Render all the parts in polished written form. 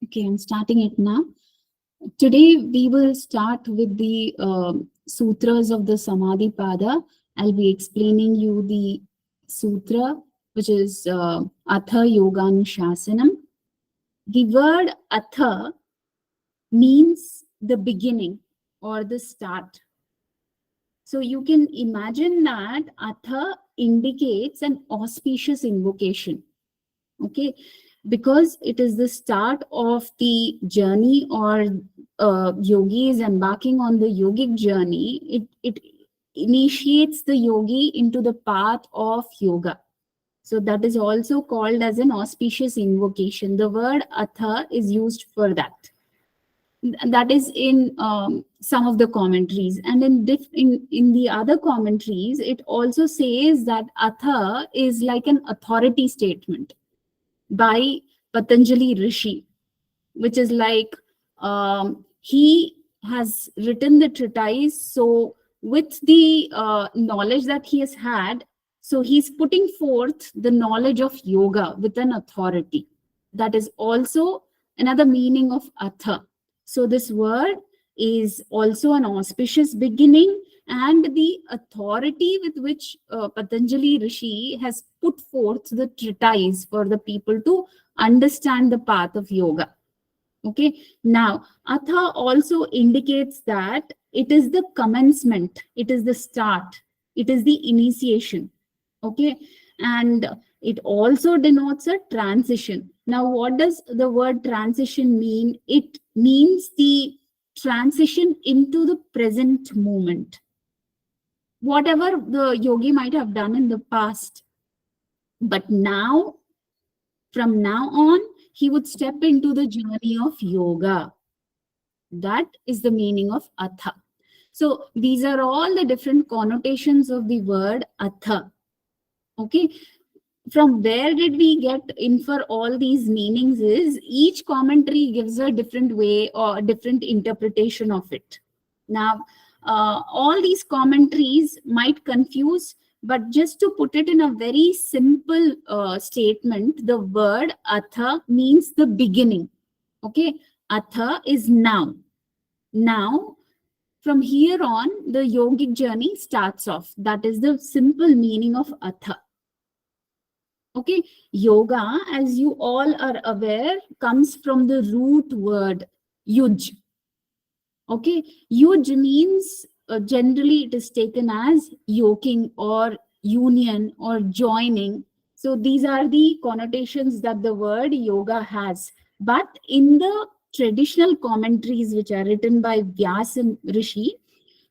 Okay, I'm starting it now. Today we will start with the sutras of the Samadhi Pada. I'll be explaining you the sutra, which is Atha Yoganushāsanam. The word Atha means the beginning or the start. So you can imagine that Atha indicates an auspicious invocation. Okay, because it is the start of the journey, or yogi is embarking on the yogic journey. It initiates the yogi into the path of yoga. So that is also called as an auspicious invocation. The word Atha is used for that. That is in some of the commentaries, and in the other commentaries, it also says that Atha is like an authority statement by Patanjali Rishi, which is like he has written the treatise. So with the knowledge that he has had, so he's putting forth the knowledge of yoga with an authority. That is also another meaning of Atha. So this word is also an auspicious beginning, and the authority with which Patanjali Rishi has put forth the treatise for the people to understand the path of yoga. Okay, now Atha also indicates that it is the commencement, it is the start, it is the initiation. Okay, and it also denotes a transition. Now, what does the word transition mean? It means the transition into the present moment. Whatever the yogi might have done in the past, but now, from now on, he would step into the journey of yoga. That is the meaning of Atha. So these are all the different connotations of the word Atha. Okay, from where did we get infer all these meanings? Is each commentary gives a different way or a different interpretation of it. Now, all these commentaries might confuse, but just to put it in a very simple statement, the word Atha means the beginning. Okay, Atha is now. Now, from here on, the yogic journey starts off. That is the simple meaning of Atha. Okay, yoga, as you all are aware, comes from the root word yuj. Okay, yuj means generally it is taken as yoking or union or joining. So these are the connotations that the word yoga has. But in the traditional commentaries which are written by Vyasa Rishi,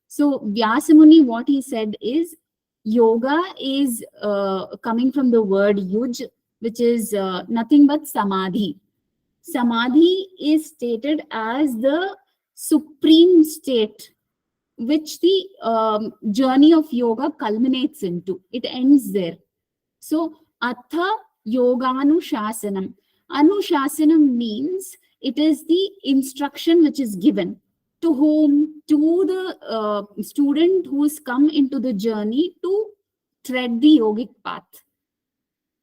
so Vyasa Muni, what he said is yoga is coming from the word yuj, which is nothing but samadhi. Samadhi is stated as the supreme state which the journey of yoga culminates into. It ends there. So Atha Yoganushāsanam. Anushāsanam means it is the instruction which is given. To whom? To the student who has come into the journey to tread the yogic path.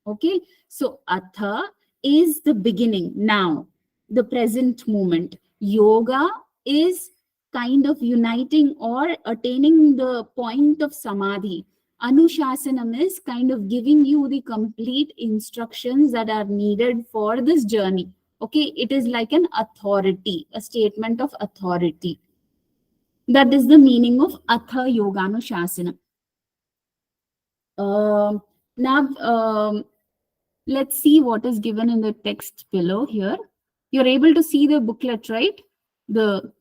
Okay, so Atha is the beginning, now, the present moment. Yoga is kind of uniting or attaining the point of samadhi. Anushāsanam is kind of giving you the complete instructions that are needed for this journey. Okay, it is like an authority, a statement of authority. That is the meaning of Atha Yoganushāsanam. Now, let's see what is given in the text below here. You're able to see the booklet, right? The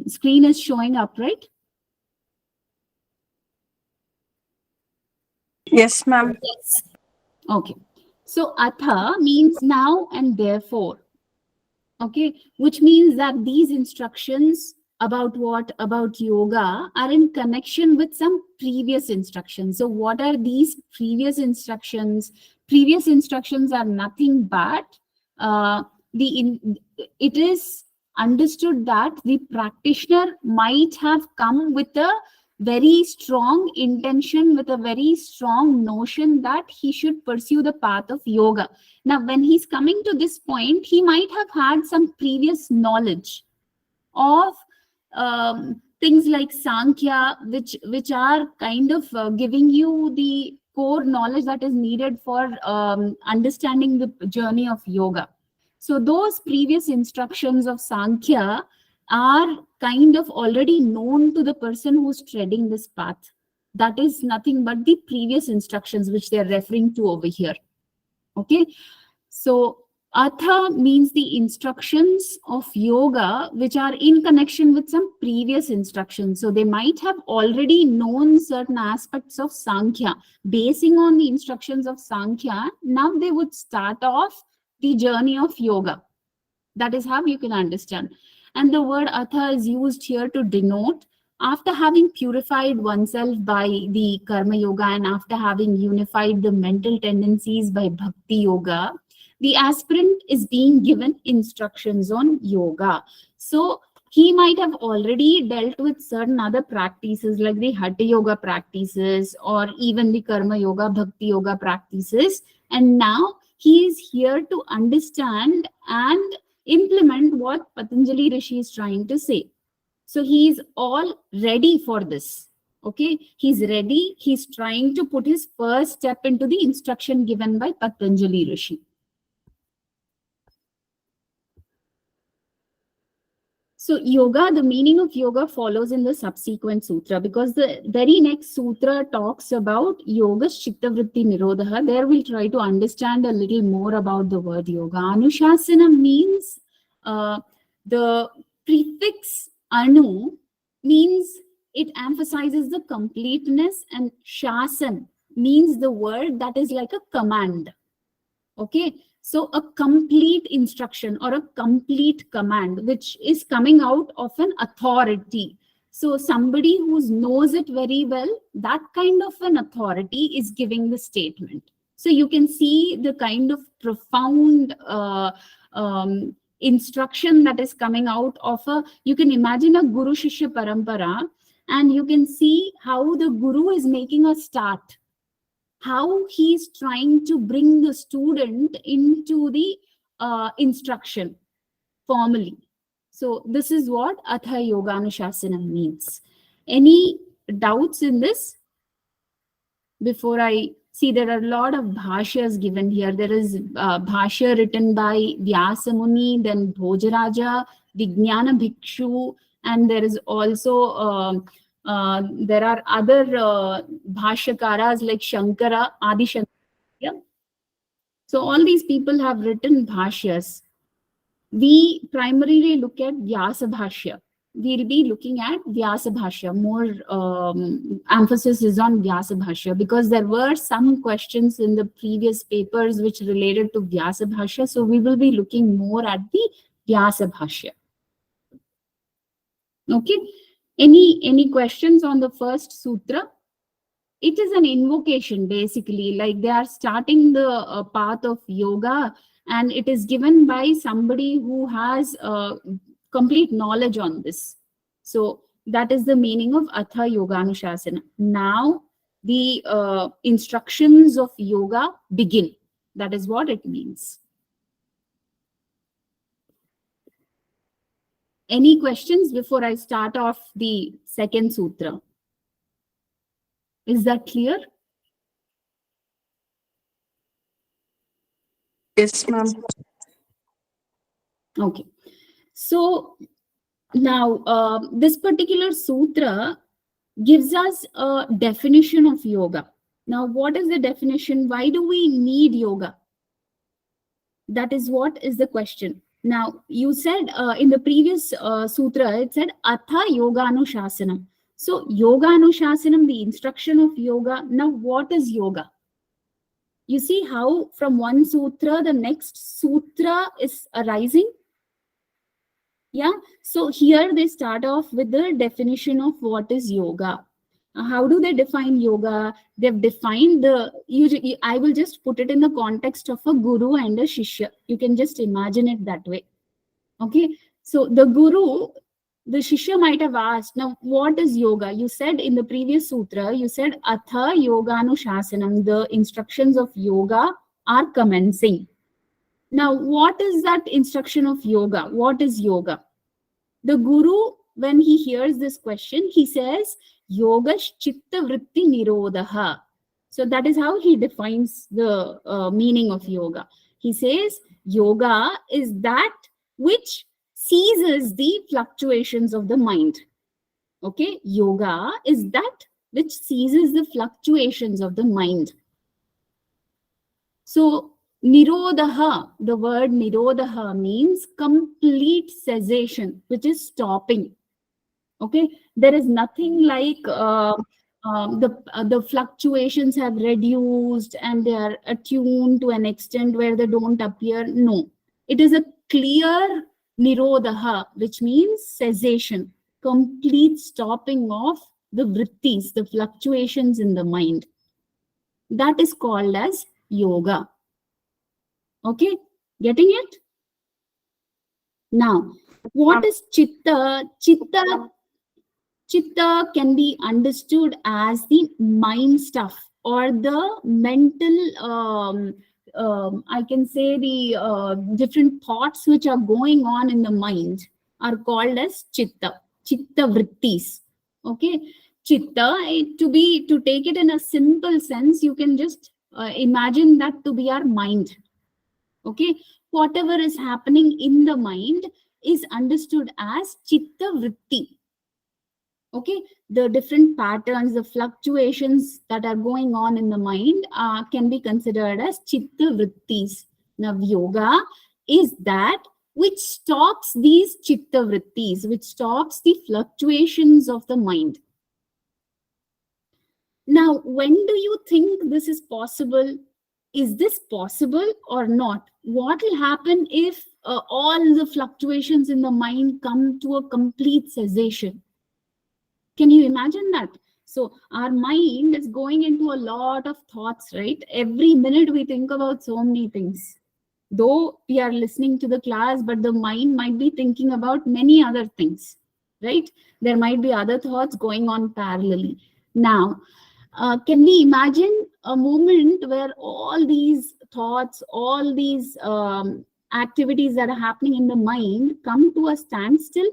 screen is showing up, right? Yes, ma'am. Yes. Okay. So Atha means now and therefore. Okay, which means that these instructions about what? About yoga are in connection with some previous instructions. So what are these previous instructions? Previous instructions are nothing but it is understood that the practitioner might have come with a very strong intention, with a very strong notion that he should pursue the path of yoga. Now, when he's coming to this point, he might have had some previous knowledge of things like Sankhya, which are kind of giving you the core knowledge that is needed for understanding the journey of yoga. So those previous instructions of Sankhya are kind of already known to the person who's treading this path. That is nothing but the previous instructions which they are referring to over here. Okay, so Atha means the instructions of yoga which are in connection with some previous instructions. So they might have already known certain aspects of Sankhya. Basing on the instructions of Sankhya, now they would start off the journey of yoga. That is how you can understand. And the word Atha is used here to denote, after having purified oneself by the Karma Yoga and after having unified the mental tendencies by Bhakti Yoga, the aspirant is being given instructions on yoga. So he might have already dealt with certain other practices like the Hatha Yoga practices or even the Karma Yoga, Bhakti Yoga practices. And now he is here to understand and implement what Patanjali Rishi is trying to say. So he is all ready for this. Okay, he's ready. He's trying to put his first step into the instruction given by Patanjali Rishi. So yoga, the meaning of yoga follows in the subsequent sutra, because the very next sutra talks about yoga chitta vritti nirodha. There we'll try to understand a little more about the word yoga. Anushasana means the prefix anu means it emphasizes the completeness, and shasan means the word that is like a command. Okay, so a complete instruction or a complete command which is coming out of an authority. So somebody who knows it very well, that kind of an authority is giving the statement. So you can see the kind of profound instruction that is coming out of you can imagine a Guru Shishya Parampara, and you can see how the Guru is making a start, how he's trying to bring the student into the instruction formally. So this is what Atha Yoganushasana means. Any doubts in this? Before I see, there are a lot of bhashyas given here. There is bhashya written by Vyasa Muni, then Bhojaraja, Vijnana Bhikshu, and there is also there are other bhashyakaras like Shankara, Adi Shankara. Yeah. So all these people have written bhashyas. We primarily look at Vyasa Bhashya. We'll be looking at Vyasa Bhashya. More emphasis is on Vyasa Bhashya because there were some questions in the previous papers which related to Vyasa Bhashya. So we will be looking more at the Vyasa Bhashya. Okay. Any questions on the first sutra? It is an invocation, basically, like they are starting the path of yoga, and it is given by somebody who has complete knowledge on this. So that is the meaning of Atha Yoganushasana. Now the instructions of yoga begin. That is what it means. Any questions before I start off the second sutra? Is that clear? Yes, ma'am. Okay. So now this particular sutra gives us a definition of yoga. Now, what is the definition? Why do we need yoga? That is what is the question. Now, you said in the previous sutra, it said Atha Yoganushasana. So Yoganushasana, the instruction of yoga. Now, what is yoga? You see how from one sutra, the next sutra is arising? Yeah. So here they start off with the definition of what is yoga. How do they define yoga? They've defined usually, I will just put it in the context of a guru and a shishya. You can just imagine it that way. Okay. So the guru the Shishya might have asked, now what is yoga? You said in the previous sutra, you said Atha Yoganushasana, the instructions of yoga are commencing. Now, what is that instruction of yoga? What is yoga? The Guru, when he hears this question, he says, Yoga Chitta Vritti Nirodha. So that is how he defines the meaning of yoga. He says, yoga is that which seizes the fluctuations of the mind. Okay, yoga is that which seizes the fluctuations of the mind. So, nirodha, the word nirodha means complete cessation, which is stopping. Okay, there is nothing like the fluctuations have reduced and they are attuned to an extent where they don't appear. No, it is a clear nirodha, which means cessation, complete stopping of the vrittis, the fluctuations in the mind. That is called as yoga. Okay, getting it? Now, what is chitta? Chitta can be understood as the mind stuff or the mental, I can say the different thoughts which are going on in the mind are called as chitta vrittis. Okay, chitta, to take it in a simple sense, you can just imagine that to be our mind. Okay, whatever is happening in the mind is understood as chitta vritti. Okay, the different patterns, the fluctuations that are going on in the mind can be considered as chitta vrittis. Now, yoga is that which stops these chitta vrittis, which stops the fluctuations of the mind. Now, when do you think this is possible? Is this possible or not? What will happen if all the fluctuations in the mind come to a complete cessation? Can you imagine that? So our mind is going into a lot of thoughts, right? Every minute we think about so many things. Though we are listening to the class, but the mind might be thinking about many other things, right? There might be other thoughts going on parallelly. Now, can we imagine a moment where all these thoughts, all these activities that are happening in the mind come to a standstill?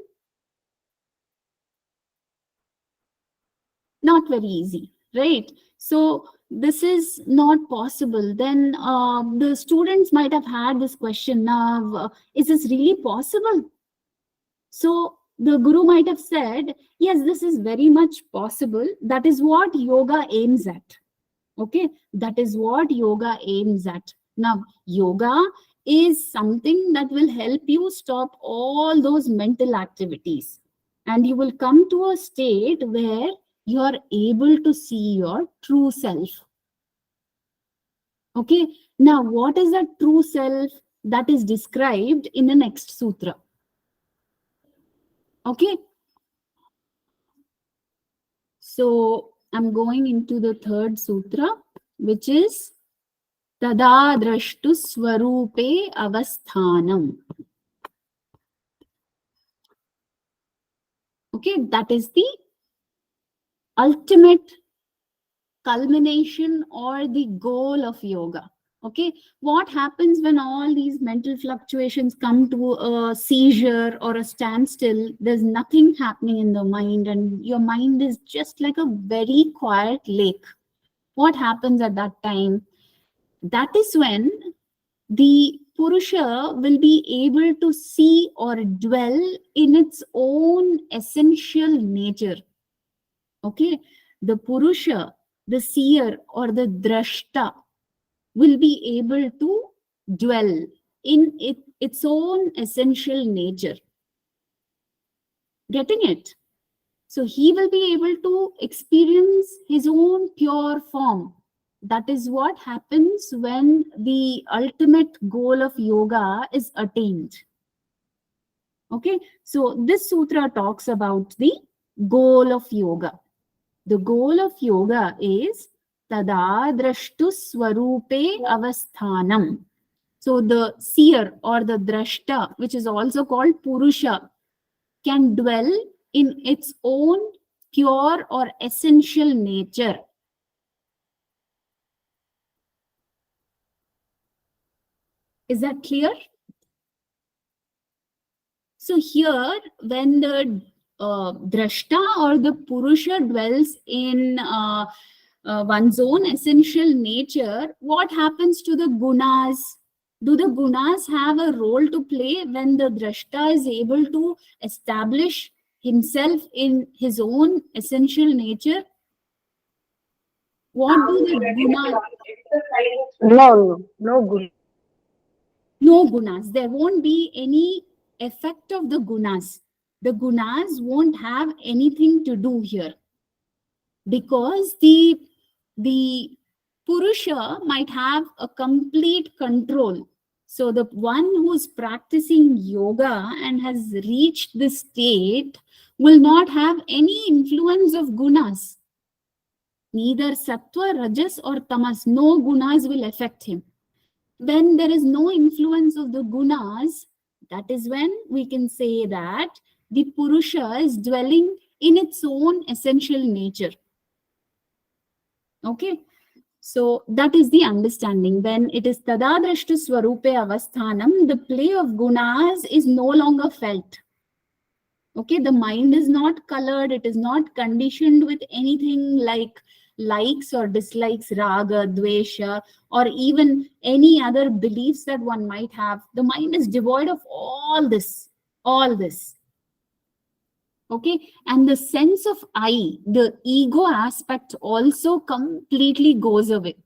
Not very easy, right? So this is not possible. Then the students might have had this question now, is this really possible? So the Guru might have said, yes, this is very much possible. That is what yoga aims at. Okay, that is what yoga aims at. Now, yoga is something that will help you stop all those mental activities. And you will come to a state where you are able to see your true self. Okay, now what is that true self that is described in the next sutra? Okay, so I'm going into the third sutra, which is Tada Drashtu Swarupe Avasthanam. Okay, that is the ultimate culmination or the goal of yoga. Okay, what happens when all these mental fluctuations come to a seizure or a standstill? There's nothing happening in the mind and your mind is just like a very quiet lake. What happens at that time? That is when the Purusha will be able to see or dwell in its own essential nature. Okay, the Purusha, the seer or the Drashta will be able to dwell in its own essential nature. Getting it? So he will be able to experience his own pure form. That is what happens when the ultimate goal of yoga is attained. Okay, so this sutra talks about the goal of yoga. The goal of yoga is Tada Drashtu Swarupe Avasthanam. So the seer or the Drashta, which is also called Purusha, can dwell in its own pure or essential nature. Is that clear? So here, when the drashta or the purusha dwells in one's own essential nature, what happens to the gunas? Do the gunas have a role to play when the drashta is able to establish himself in his own essential nature? What do the gunas? No good. No gunas. There won't be any effect of the gunas. The gunas won't have anything to do here, because the purusha might have a complete control. So the one who's practicing yoga and has reached this state will not have any influence of gunas. Neither sattva, rajas or tamas. No gunas will affect him. When there is no influence of the gunas, that is when we can say that the purusha is dwelling in its own essential nature. Okay, so that is the understanding. When it is tadadrashtu swarupe avasthanam, the play of gunas is no longer felt. Okay, the mind is not colored, it is not conditioned with anything like likes or dislikes, raga, dvesha, or even any other beliefs that one might have. The mind is devoid of all this. Okay, and the sense of I, the ego aspect, also completely goes away.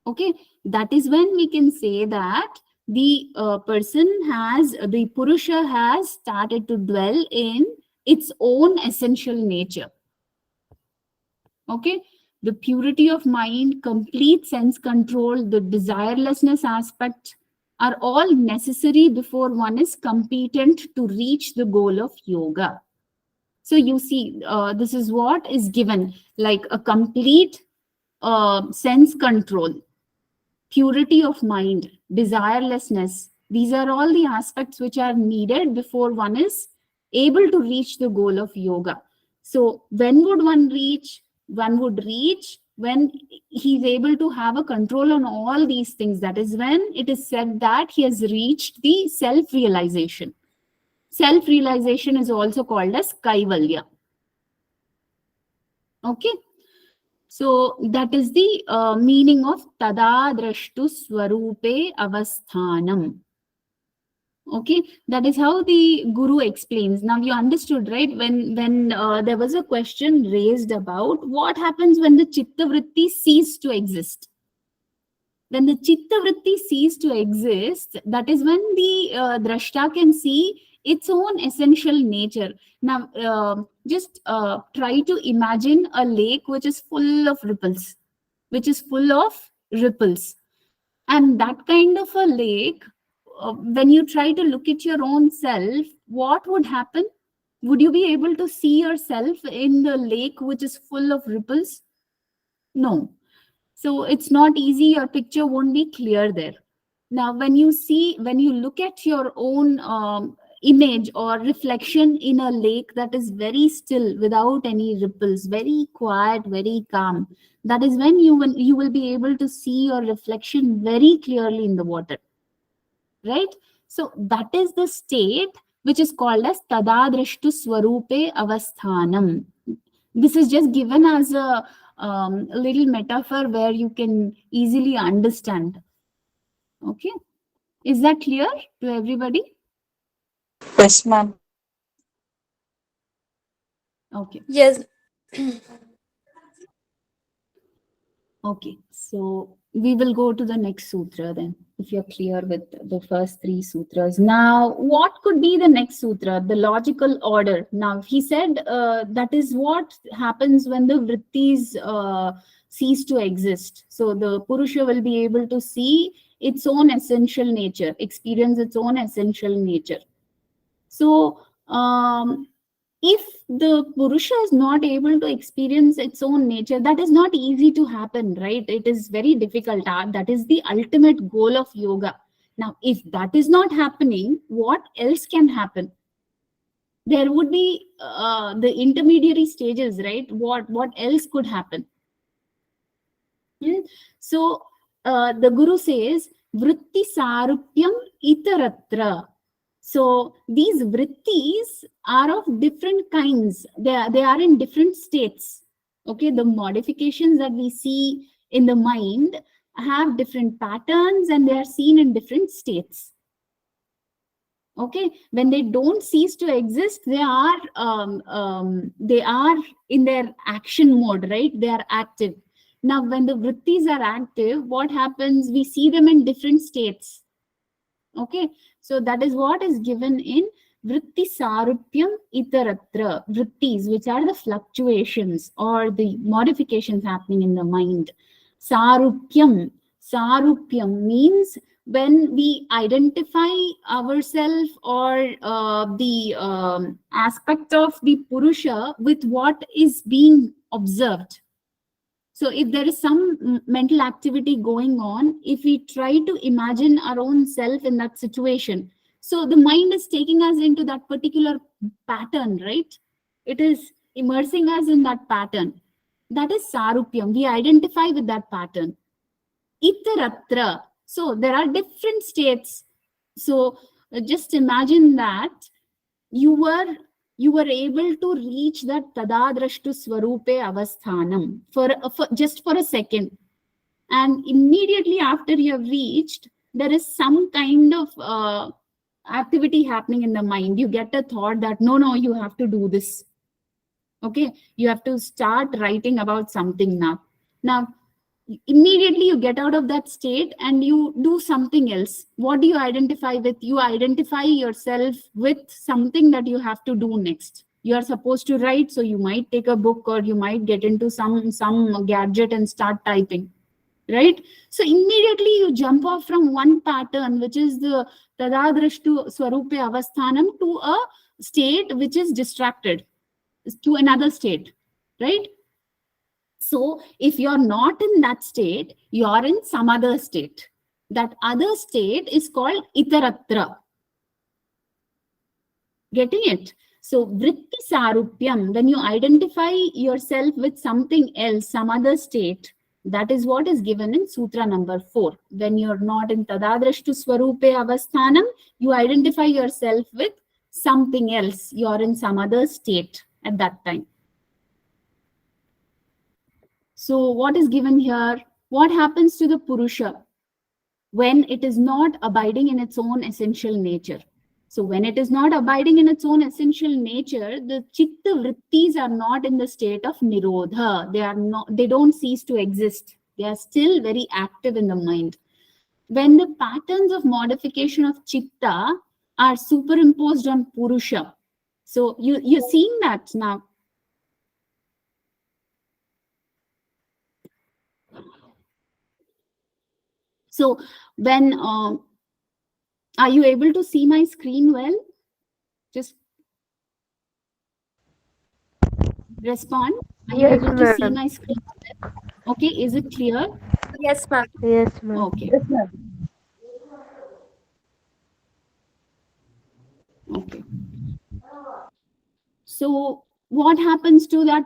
Okay, that is when we can say that the the purusha has started to dwell in its own essential nature. Okay, the purity of mind, complete sense control, the desirelessness aspect are all necessary before one is competent to reach the goal of yoga. So you see, this is what is given, like a complete sense control, purity of mind, desirelessness. These are all the aspects which are needed before one is able to reach the goal of yoga. So when would one reach? One would reach when he's able to have a control on all these things. That is when it is said that he has reached the self-realization. Self-realization is also called as kaivalya. Okay. So that is the meaning of tadadrashtu swarupe avasthanam. Okay, that is how the guru explains. Now you understood, right? When there was a question raised about what happens when the chitta vritti cease to exist. When the chitta vritti cease to exist, that is when the drashta can see its own essential nature. Now, just try to imagine a lake which is full of ripples, and that kind of a lake, when you try to look at your own self, what would happen? Would you be able to see yourself in the lake which is full of ripples? No. So it's not easy, your picture won't be clear there. Now, when you look at your own image or reflection in a lake that is very still, without any ripples, very quiet, very calm, that is when you will be able to see your reflection very clearly in the water. Right? So that is the state which is called as tadadrashtu swarupe avasthanam. This is just given as a little metaphor where you can easily understand. Okay, is that clear to everybody? Yes, ma'am. Okay. Yes. Okay, so we will go to the next sutra then, if you're clear with the first three sutras. Now, what could be the next sutra, the logical order? Now, he said that is what happens when the vrittis cease to exist. So the Purusha will be able to see its own essential nature, experience its own essential nature. So, if the Purusha is not able to experience its own nature, that is not easy to happen, right? It is very difficult. That is the ultimate goal of yoga. Now, if that is not happening, what else can happen? there would be the intermediary stages, right? What else could happen? So the Guru says, vritti sarupyam itaratra. So these vrittis are of different kinds. They are in different states. Okay, the modifications that we see in the mind have different patterns and they are seen in different states. Okay, when they don't cease to exist, they are in their action mode, right? They are active. Now, when the vrittis are active, what happens? We see them in different states. Okay, so that is what is given in vritti sarupyam itaratra. Vrittis, which are the fluctuations or the modifications happening in the mind. Sarupyam. Sarupyam means when we identify ourselves or the aspect of the Purusha with what is being observed. So if there is some mental activity going on, if we try to imagine our own self in that situation, so the mind is taking us into that particular pattern, right? It is immersing us in that pattern. That is sarupyam. We identify with that pattern. Itaratra. So there are different states. So just imagine that you were able to reach that tadadrashtu swarupe avasthanam for just for a second, and immediately after you have reached, there is some kind of activity happening in the mind. You get a thought that no, you have to do this. Okay, you have to start writing about something now immediately you get out of that state and you do something else. What do you identify with? You identify yourself with something that you have to do next. You are supposed to write, so you might take a book or you might get into some gadget and start typing, right? So immediately you jump off from one pattern, which is the tadadrashtu swarupe avasthanam, to a state which is distracted, to another state, right? So if you're not in that state, you're in some other state. That other state is called itaratra. Getting it? So vritti sarupyam, when you identify yourself with something else, some other state, that is what is given in Sutra number 4. When you're not in tadadrashtu swarupe avasthanam, you identify yourself with something else. You're in some other state at that time. So what is given here? What happens to the Purusha when it is not abiding in its own essential nature? So when it is not abiding in its own essential nature, the chitta vrittis are not in the state of nirodha. They don't cease to exist. They are still very active in the mind. When the patterns of modification of chitta are superimposed on Purusha, so you're seeing that now. So when are you able to see my screen well? Just respond. Are you able to see my screen? Okay, is it clear? Yes, ma'am. Yes, ma'am. Okay. Okay. So what happens to that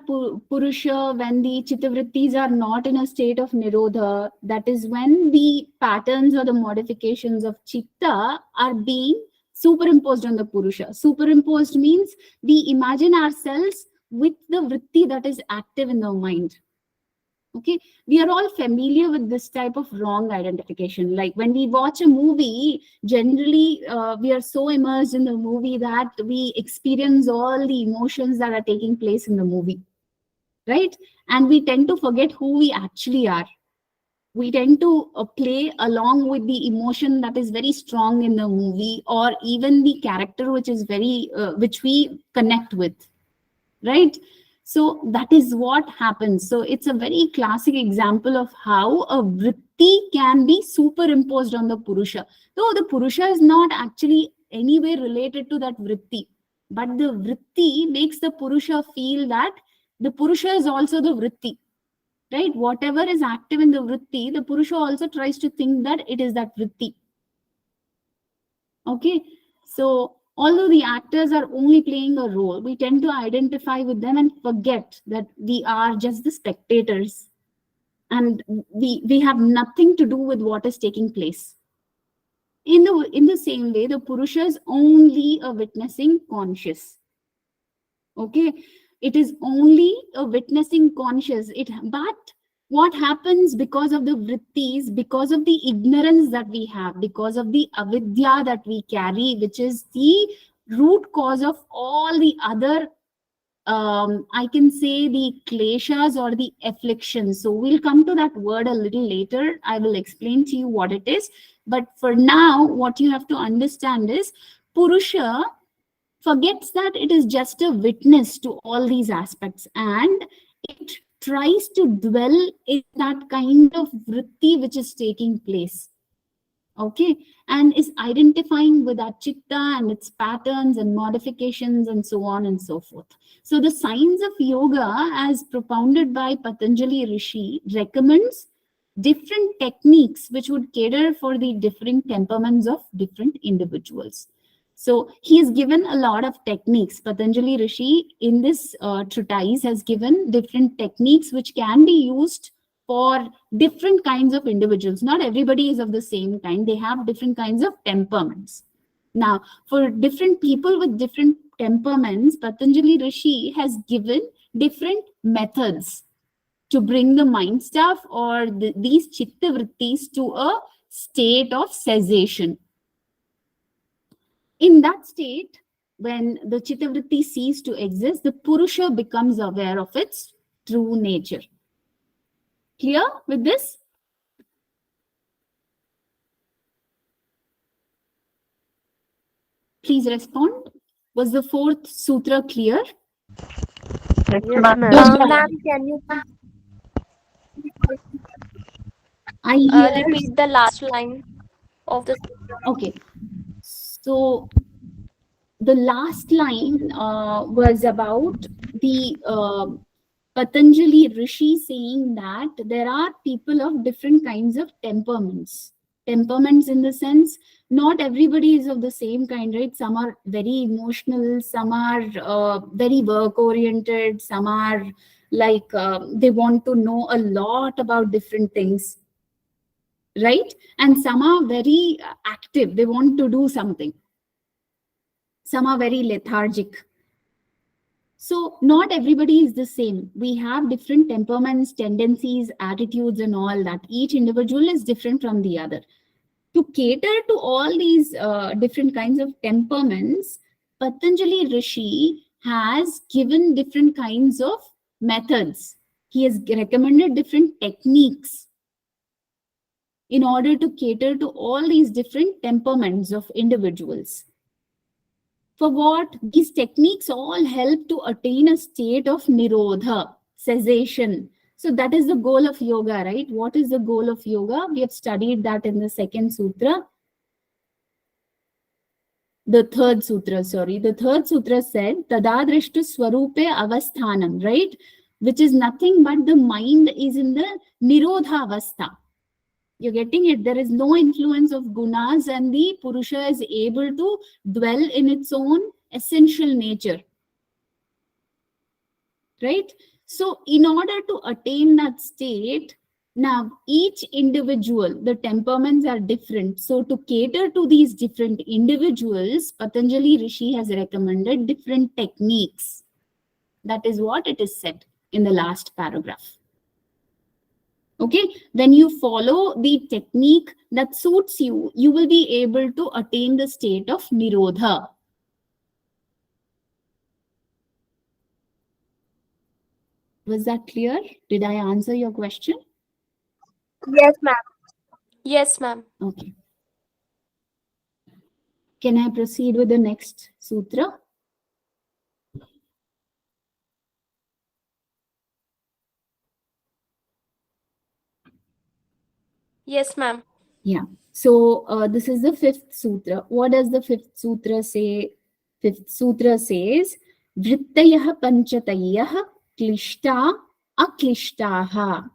Purusha when the chittavrittis are not in a state of nirodha? That is when the patterns or the modifications of chitta are being superimposed on the Purusha. Superimposed means we imagine ourselves with the vritti that is active in the mind. Okay, we are all familiar with this type of wrong identification. Like when we watch a movie, generally we are so immersed in the movie that we experience all the emotions that are taking place in the movie, right? And we tend to forget who we actually are. We tend to play along with the emotion that is very strong in the movie, or even the character which is which we connect with, right? So that is what happens. So it's a very classic example of how a vritti can be superimposed on the Purusha. Though the Purusha is not actually anywhere related to that vritti, but the vritti makes the Purusha feel that the Purusha is also the vritti, right? Whatever is active in the vritti, the Purusha also tries to think that it is that vritti. Okay, so Although the actors are only playing a role, we tend to identify with them and forget that we are just the spectators and we have nothing to do with what is taking place. In the same way, the Purusha is only a witnessing conscious. Okay, it is only a witnessing conscious. But what happens because of the vrittis, because of the ignorance that we have, because of the avidya that we carry, which is the root cause of all the other, I can say, the kleshas or the afflictions. So we'll come to that word a little later. I will explain to you what it is. But for now, what you have to understand is Purusha forgets that it is just a witness to all these aspects, and it tries to dwell in that kind of vritti which is taking place. Okay, and is identifying with that chitta and its patterns and modifications and so on and so forth. So the science of yoga, as propounded by Patanjali Rishi, recommends different techniques which would cater for the different temperaments of different individuals. So he has given a lot of techniques. Patanjali Rishi in this treatise has given different techniques which can be used for different kinds of individuals. Not everybody is of the same kind. They have different kinds of temperaments. Now, for different people with different temperaments, Patanjali Rishi has given different methods to bring the mind stuff or these chitta vrittis to a state of cessation. In that state, when the chitta vritti ceases to exist, the Purusha becomes aware of its true nature. Clear with this? Please respond. Was the fourth sutra clear? Yes, Yes, ma'am. ma'am. Ma'am, can you I hear. repeat the last line of the Okay. So the last line was about the Patanjali Rishi saying that there are people of different kinds of temperaments. Temperaments in the sense, not everybody is of the same kind, right? Some are very emotional, some are very work oriented, some are like they want to know a lot about different things, right? And some are very active, they want to do something. Some are very lethargic. So not everybody is the same. We have different temperaments, tendencies, attitudes, and all that. Each individual is different from the other. To cater to all these different kinds of temperaments, Patanjali Rishi has given different kinds of methods. He has recommended different techniques in order to cater to all these different temperaments of individuals. For what? These techniques all help to attain a state of nirodha, cessation. So that is the goal of yoga, right? What is the goal of yoga? We have studied that in the second sutra. The third sutra said, Tadadrishtu Swarupe Avasthanam, right? Which is nothing but the mind is in the nirodha avastha. You're getting it? There is no influence of gunas and the Purusha is able to dwell in its own essential nature. Right? So in order to attain that state, now each individual, the temperaments are different. So to cater to these different individuals, Patanjali Rishi has recommended different techniques. That is what it is said in the last paragraph. Okay, when you follow the technique that suits you, you will be able to attain the state of nirodha. Was that clear? Did I answer your question? Yes, ma'am. Yes, ma'am. Okay. Can I proceed with the next sutra? Yes, ma'am. Yeah. So this is the fifth sutra. What does the fifth sutra say? Fifth sutra says, Vrittayah panchatayah klishta aklishtaha.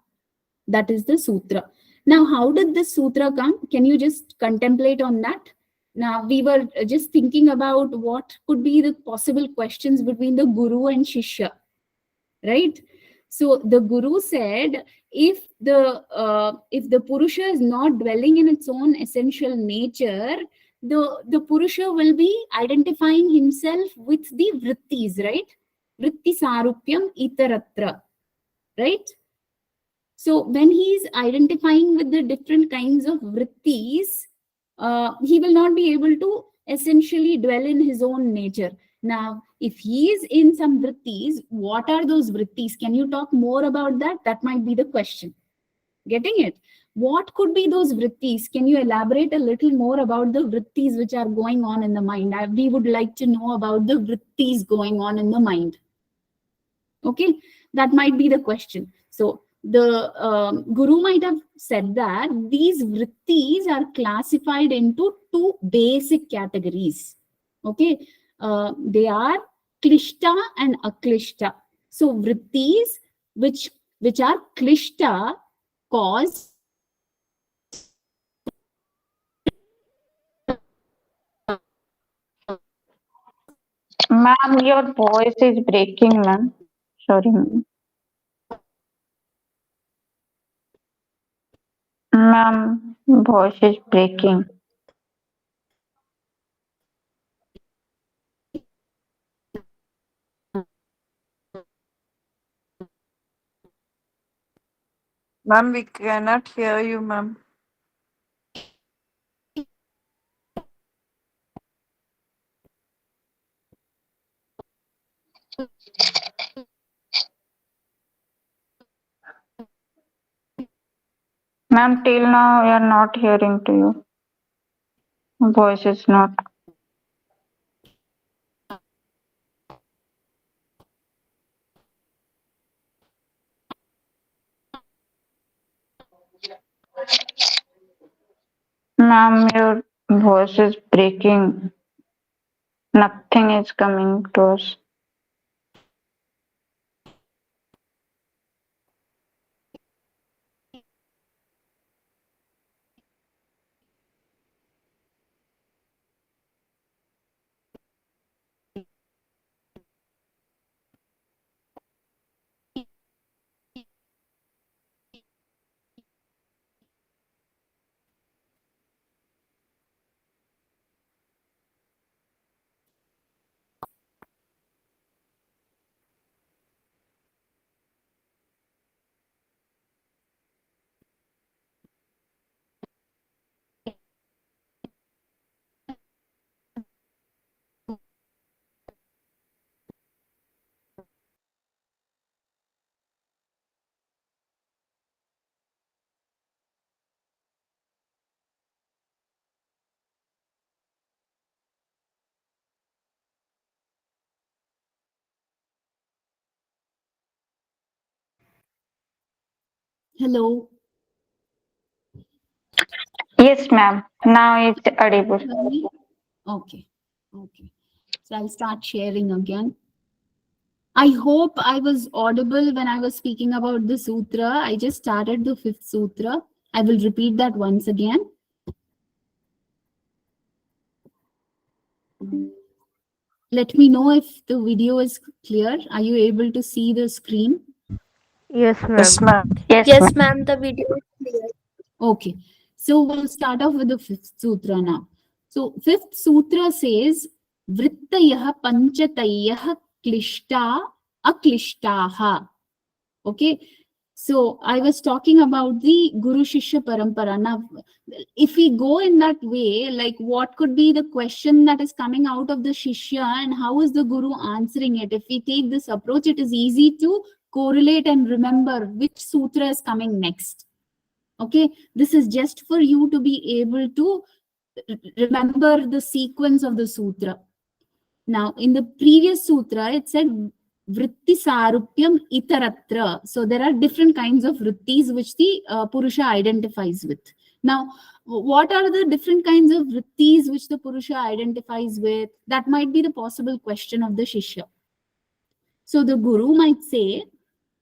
That is the sutra. Now, how did this sutra come? Can you just contemplate on that? Now, we were just thinking about what could be the possible questions between the Guru and Shishya, right? So the Guru said, if the Purusha is not dwelling in its own essential nature, the Purusha will be identifying himself with the vrittis, right? Vritti sarupyam itaratra, right? So when he is identifying with the different kinds of vrittis, he will not be able to essentially dwell in his own nature. Now, if he is in some vrittis, what are those vrittis? Can you talk more about that? That might be the question. Getting it? What could be those vrittis? Can you elaborate a little more about the vrittis which are going on in the mind? We would like to know about the vrittis going on in the mind. Okay, that might be the question. So the Guru might have said that these vrittis are classified into two basic categories. Okay, they are klishta and aklishta. So vrittis which are klishta cause Ma'am, your voice is breaking, ma'am. Sorry, ma'am. Ma'am, voice is breaking. Ma'am, we cannot hear you, ma'am. Ma'am, till now we are not hearing to you. Voice is not. Ma'am, your voice is breaking. Nothing is coming to us. hello. Yes, ma'am. Now it's audible. Okay, okay. So I'll start sharing again. I hope I was audible when I was speaking about the sutra. I just started the 5th sutra. I will repeat that once again. Let me know if the video is clear. Are you able to see the screen? Yes, Yes, ma'am. ma'am. Yes, ma'am. The video is clear. Okay. So we'll start off with the 5th sutra now. So 5th sutra says, Vrittayah panchatayah klishta aklishtaha. Okay. So I was talking about the Guru Shishya Parampara. Now, if we go in that way, like what could be the question that is coming out of the Shishya and how is the Guru answering it? If we take this approach, it is easy to correlate and remember which sutra is coming next. Okay, this is just for you to be able to remember the sequence of the sutra. Now, in the previous sutra, it said vritti sarupyam itaratra. So there are different kinds of vrittis which the Purusha identifies with. Now, what are the different kinds of vrittis which the Purusha identifies with? That might be the possible question of the Shishya. So the Guru might say,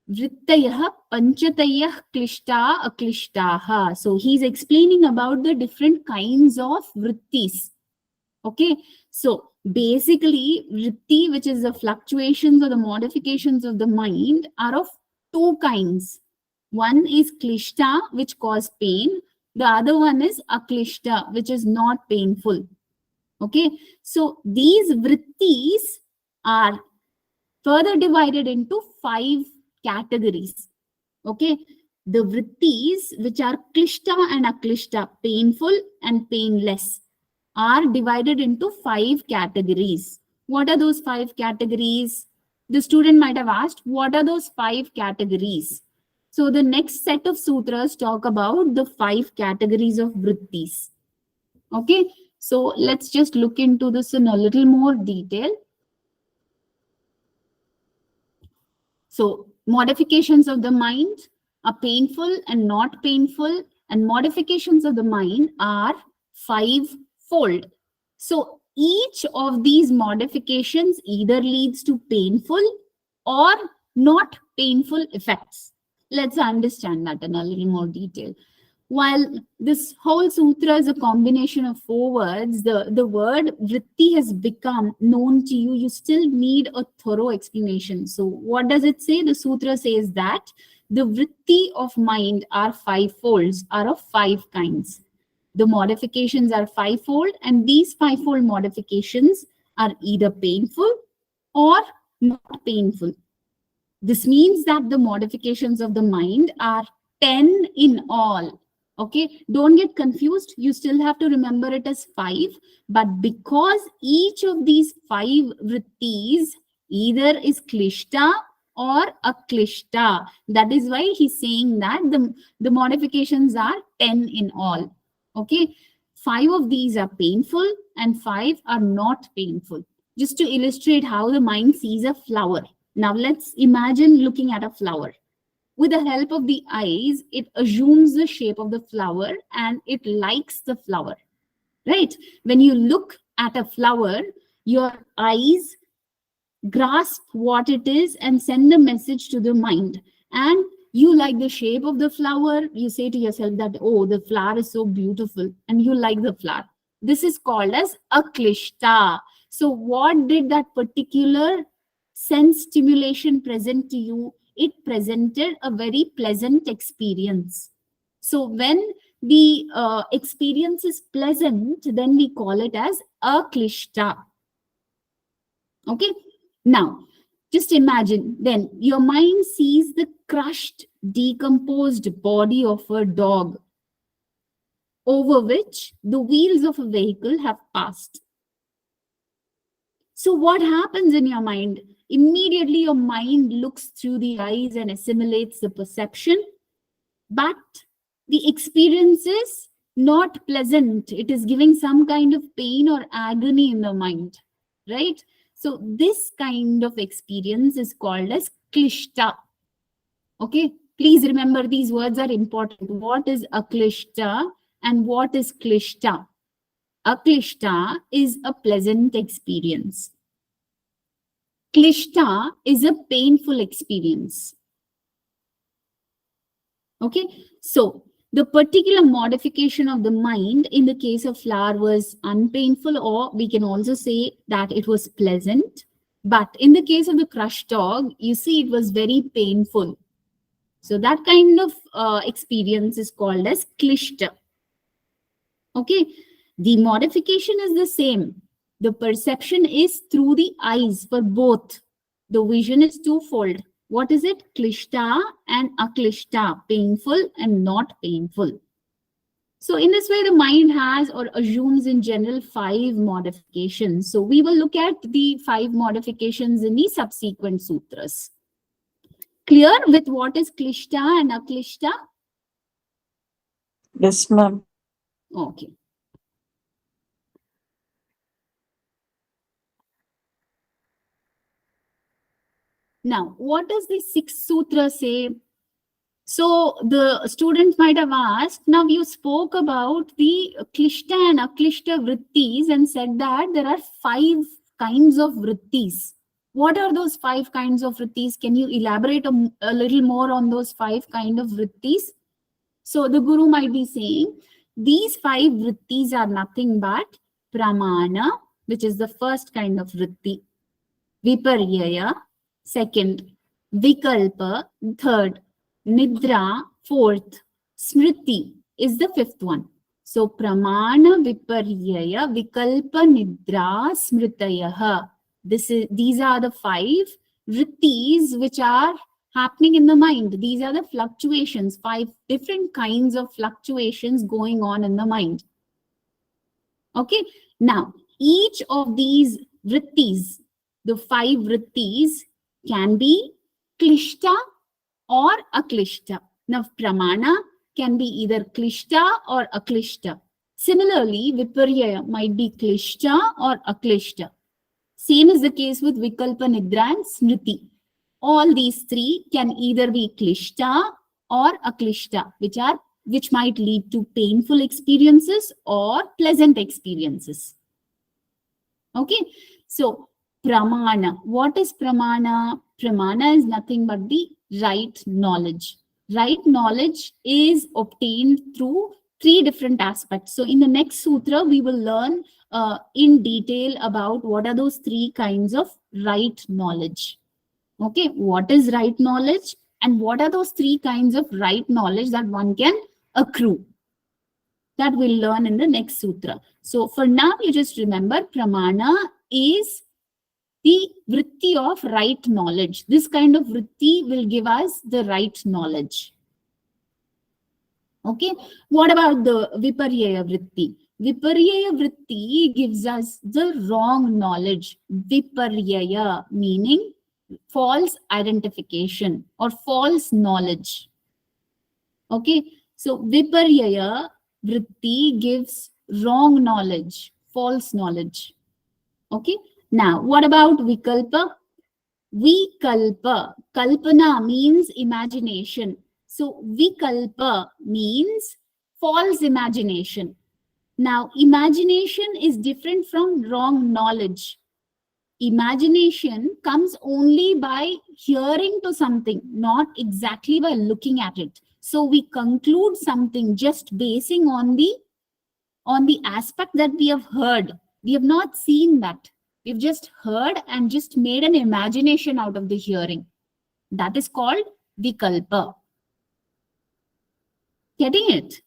Vrittayah panchatayah klishta aklishtaha. So he's explaining about the different kinds of vrittis. Okay, so basically vritti, which is the fluctuations or the modifications of the mind, are of two kinds. One is klishta, which cause pain. The other one is aklishta, which is not painful. Okay, so these vrittis are further divided into 5 categories. Okay, the vrittis, which are klishta and aklishta, painful and painless, are divided into 5 categories. What are those 5 categories? The student might have asked, what are those 5 categories? So the next set of sutras talk about the 5 categories of vrittis. Okay, so let's just look into this in a little more detail. So modifications of the mind are painful and not painful, and modifications of the mind are 5-fold. So each of these modifications either leads to painful or not painful effects. Let's understand that in a little more detail. While this whole sutra is a combination of 4 words, the word vritti has become known to you. You still need a thorough explanation. So what does it say? The sutra says that the vritti of mind are 5-folds, are of 5 kinds. The modifications are 5-fold, and these 5-fold modifications are either painful or not painful. This means that the modifications of the mind are 10 in all. Okay, don't get confused. You still have to remember it as 5, but because each of these 5 vrittis either is klishta or aklishta, that is why he's saying that the modifications are 10 in all. Okay, 5 of these are painful and 5 are not painful. Just to illustrate how the mind sees a flower. Now let's imagine looking at a flower. With the help of the eyes, it assumes the shape of the flower and it likes the flower, right? When you look at a flower, your eyes grasp what it is and send a message to the mind. And you like the shape of the flower. You say to yourself that, oh, the flower is so beautiful, and you like the flower. This is called as aklishta. So what did that particular sense stimulation present to you? It presented a very pleasant experience. So when the experience is pleasant, then we call it as aklishta. Okay, now just imagine then your mind sees the crushed, decomposed body of a dog over which the wheels of a vehicle have passed. So what happens in your mind? Immediately your mind looks through the eyes and assimilates the perception, but the experience is not pleasant. It is giving some kind of pain or agony in the mind, right? So this kind of experience is called as klishta. Okay, please remember these words are important. What is aklishta and what is klishta? Aklishta is a pleasant experience. Klishta is a painful experience. Okay, so the particular modification of the mind in the case of flower was unpainful, or we can also say that it was pleasant. But in the case of the crushed dog, you see it was very painful. So that kind of experience is called as klishta. Okay, the modification is the same. The perception is through the eyes for both. The vision is twofold. What is it? Klishta and aklishta, painful and not painful. So in this way, the mind has or assumes in general 5 modifications. So we will look at the 5 modifications in the subsequent sutras. Clear with what is klishta and aklishta? Yes, ma'am. Okay. Now, what does the 6th sutra say? So the students might have asked, now you spoke about the klishta and aklishta vrittis and said that there are 5 kinds of vrittis. What are those 5 kinds of vrittis? Can you elaborate a little more on those 5 kinds of vrittis? So the guru might be saying, these 5 vrittis are nothing but pramana, which is the first kind of vritti. Viparyaya, second. Vikalpa, third. Nidra, fourth. Smriti is the fifth one. So pramana, viparyaya, vikalpa, nidra, smritayaha. These are the 5 vrittis which are happening in the mind. These are the fluctuations, 5 different kinds of fluctuations going on in the mind. Okay, now each of these vrittis, the 5 vrittis, can be klishta or aklishta. Now pramana can be either klishta or aklishta. Similarly, viparyaya might be klishta or aklishta. Same is the case with vikalpa, nidra and smriti. All these 3 can either be klishta or aklishta, which might lead to painful experiences or pleasant experiences. Okay, so pramana. What is pramana? Pramana is nothing but the right knowledge. Right knowledge is obtained through 3 different aspects. So in the next sutra, we will learn in detail about what are those 3 kinds of right knowledge. Okay, what is right knowledge and what are those 3 kinds of right knowledge that one can accrue? That we'll learn in the next sutra. So for now, you just remember pramana is the vritti of right knowledge. This kind of vritti will give us the right knowledge. Okay, what about the viparyaya vritti? Viparyaya vritti gives us the wrong knowledge. Viparyaya meaning false identification or false knowledge. Okay, so viparyaya vritti gives wrong knowledge, false knowledge. Okay, now what about vikalpa? Vikalpa, kalpana means imagination. So vikalpa means false imagination. Now imagination is different from wrong knowledge. Imagination comes only by hearing to something, not exactly by looking at it. So we conclude something just basing on the aspect that we have heard. We have not seen that. We've just heard and just made an imagination out of the hearing. That is called vikalpa. Getting it?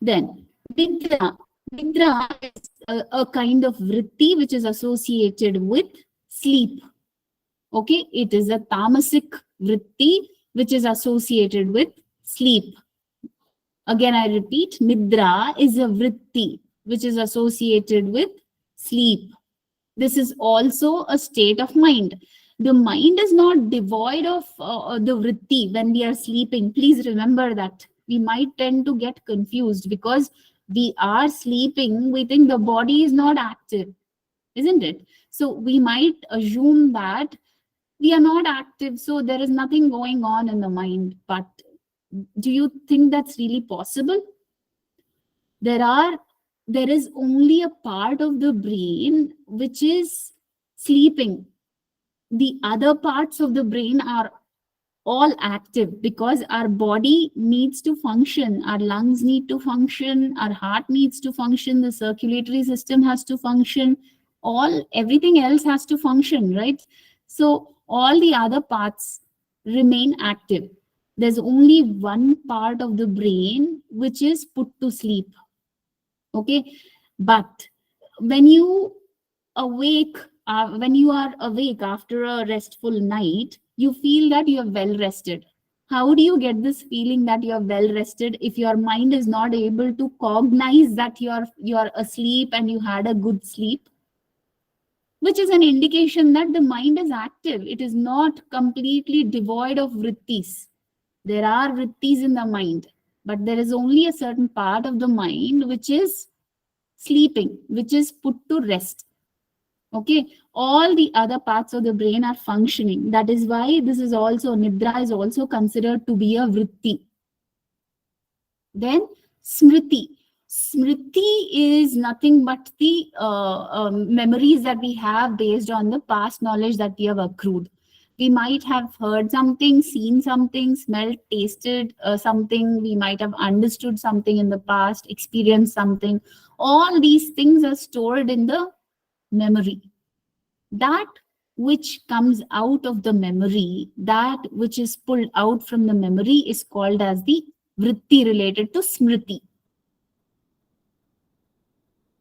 Then nidra. Nidra is a kind of vritti which is associated with sleep. Okay, it is a tamasic vritti which is associated with sleep. Again, I repeat, nidra is a vritti which is associated with sleep. This is also a state of mind. The mind is not devoid of the vritti when we are sleeping. Please remember that. We might tend to get confused because we are sleeping. We think the body is not active, isn't it? So we might assume that we are not active, so there is nothing going on in the mind. But do you think that's really possible? There is only a part of the brain which is sleeping. The other parts of the brain are all active because our body needs to function. Our lungs need to function. Our heart needs to function. The circulatory system has to function. Everything else has to function, right? So all the other parts remain active. There's only one part of the brain which is put to sleep. Okay, but when you are awake after a restful night, you feel that you are well rested. How do you get this feeling that you are well rested if your mind is not able to cognize that you are asleep and you had a good sleep? Which is an indication that the mind is active. It is not completely devoid of vrittis. There are vrittis in the mind, but there is only a certain part of the mind which is sleeping, which is put to rest. Okay, all the other parts of the brain are functioning. That is why this is also, nidra is also considered to be a vritti. Then smriti. Smriti is nothing but the memories that we have based on the past knowledge that we have accrued. We might have heard something, seen something, smelled, tasted something. We might have understood something in the past, experienced something. All these things are stored in the memory. That which comes out of the memory, that which is pulled out from the memory, is called as the vritti related to smriti.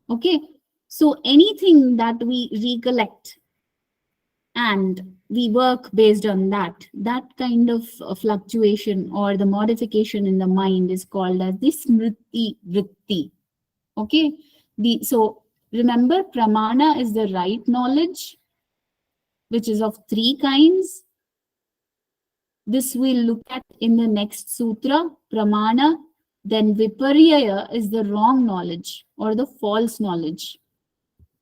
Okay, so anything that we recollect and we work based on that, that kind of fluctuation or the modification in the mind is called as the smriti vritti. Okay, so remember, pramana is the right knowledge, which is of three kinds. This we'll look at in the next sutra, pramana. Then viparyaya is the wrong knowledge or the false knowledge.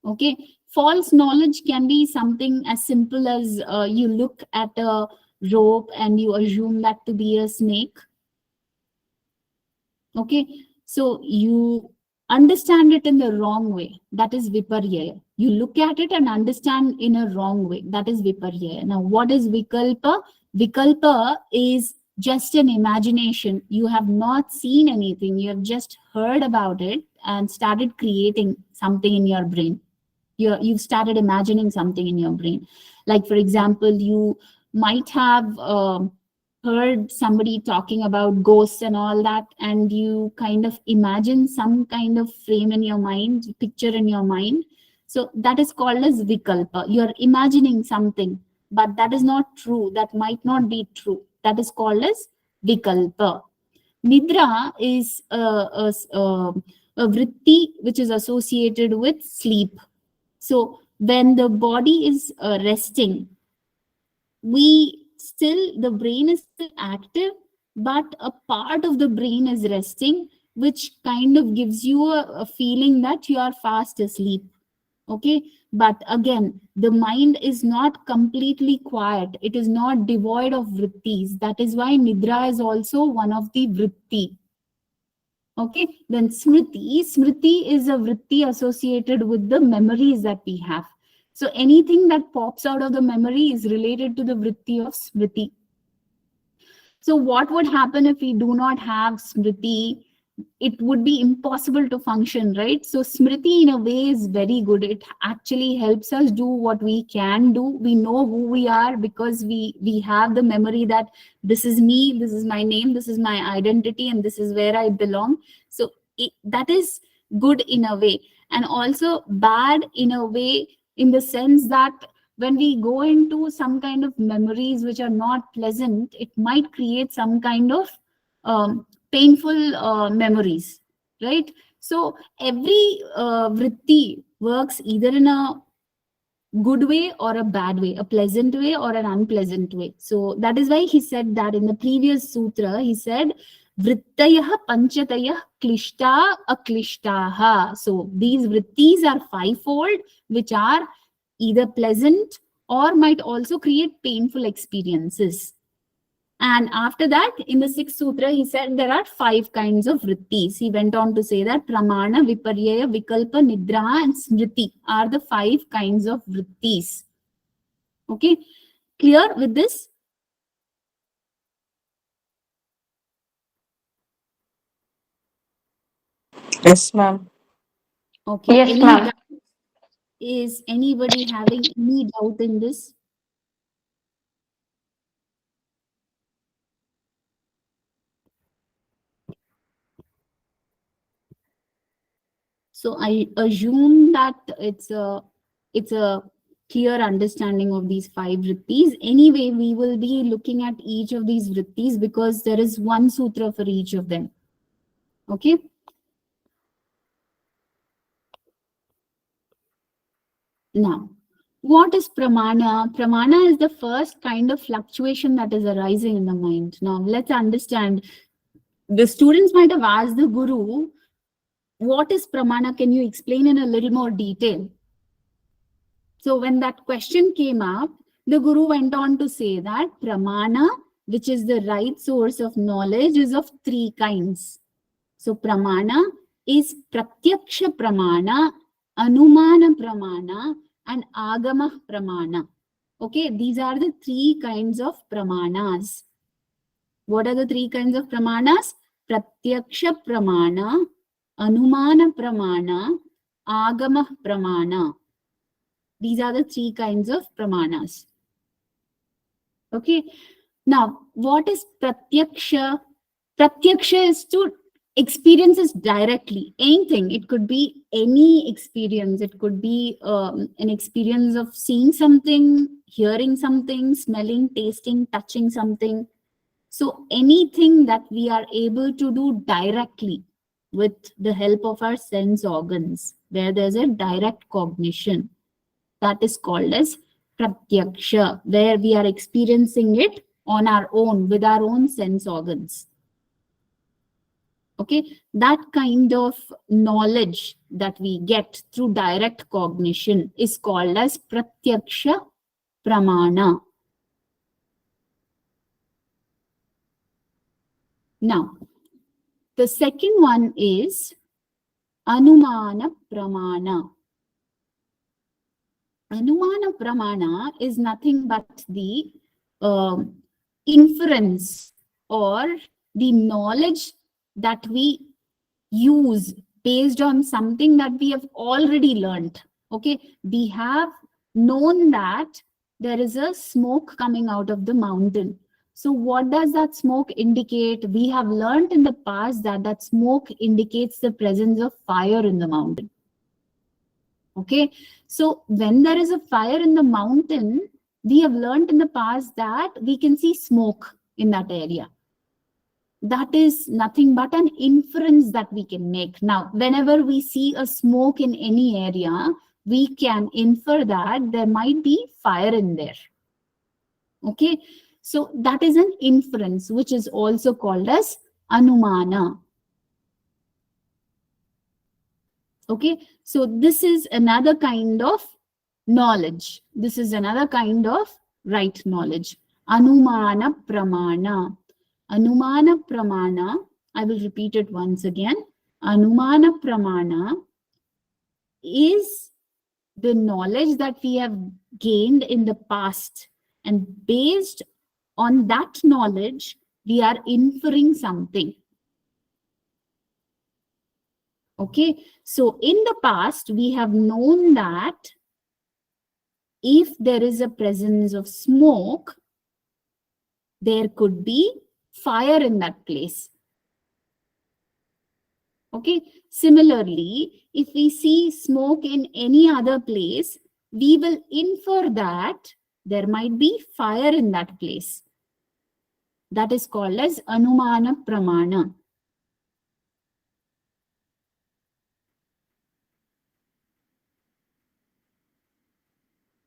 Okay, false knowledge can be something as simple as you look at a rope and you assume that to be a snake. Okay, so you understand it in the wrong way. That is viparyaya. You look at it and understand in a wrong way. That is viparyaya. Now, what is vikalpa? Vikalpa is just an imagination. You have not seen anything. You have just heard about it and started creating something in your brain. You've started imagining something in your brain. Like, for example, you might have heard somebody talking about ghosts and all that, and you kind of imagine some kind of frame in your mind, picture in your mind. So that is called as vikalpa. You're imagining something, but that is not true. That might not be true. That is called as vikalpa. Nidra is a vritti which is associated with sleep. So when the body is resting, the brain is still active, but a part of the brain is resting, which kind of gives you a feeling that you are fast asleep. Okay, but again, the mind is not completely quiet. It is not devoid of vrittis. That is why nidra is also one of the vritti. Okay, then smriti. Smriti is a vritti associated with the memories that we have. So anything that pops out of the memory is related to the vritti of smriti. So what would happen if we do not have smriti? It would be impossible to function, right? So smriti in a way is very good. It actually helps us do what we can do. We know who we are because we have the memory that this is me, this is my name, this is my identity, and this is where I belong. So that is good in a way, and also bad in a way, in the sense that when we go into some kind of memories which are not pleasant, it might create some kind of painful memories, right? So every vritti works either in a good way or a bad way, a pleasant way or an unpleasant way. So that is why he said that in the previous sutra, he said, vrittayah panchatayah klishta aklishtaha. So these vrittis are fivefold, which are either pleasant or might also create painful experiences. And after that, in the sixth sutra, he said there are five kinds of vrittis. He went on to say that pramana, viparyaya, vikalpa, nidra, and smriti are the five kinds of vrittis. Okay, clear with this? Yes, ma'am. Okay. Yes, ma'am. Is anybody having any doubt in this? So I assume that it's a clear understanding of these five vrittis. Anyway, we will be looking at each of these vrittis because there is one sutra for each of them. Okay. Now, what is pramana? Pramana is the first kind of fluctuation that is arising in the mind. Now, let's understand. The students might have asked the guru, what is pramana? Can you explain in a little more detail? So when that question came up, the guru went on to say that pramana, which is the right source of knowledge, is of three kinds. So pramana is pratyaksha pramana, anumana pramana, and agama pramana. Okay, these are the three kinds of pramanas. What are the three kinds of pramanas? Pratyaksha pramana, Anumana pramana, Agama pramana. These are the three kinds of pramanas. Okay. Now, what is pratyaksha? Pratyaksha is to experience this directly. Anything. It could be any experience. It could be an experience of seeing something, hearing something, smelling, tasting, touching something. So anything that we are able to do directly with the help of our sense organs, where there's a direct cognition, that is called as pratyaksha, where we are experiencing it on our own with our own sense organs. Okay, that kind of knowledge that we get through direct cognition is called as pratyaksha pramana. Now, the second one is Anumana Pramana. Anumana Pramana is nothing but the inference or the knowledge that we use based on something that we have already learned. Okay, we have known that there is a smoke coming out of the mountain. So what does that smoke indicate? We have learned in the past that that smoke indicates the presence of fire in the mountain. Okay, so when there is a fire in the mountain, we have learned in the past that we can see smoke in that area. That is nothing but an inference that we can make. Now, whenever we see a smoke in any area, we can infer that there might be fire in there. Okay, so that is an inference, which is also called as Anumana. Okay, so this is another kind of knowledge. This is another kind of right knowledge. Anumana Pramana. Anumana Pramana, I will repeat it once again. Anumana Pramana is the knowledge that we have gained in the past, and based on that knowledge, we are inferring something. Okay, so in the past, we have known that if there is a presence of smoke, there could be fire in that place. Okay, similarly, if we see smoke in any other place, we will infer that there might be fire in that place. That is called as Anumana Pramana.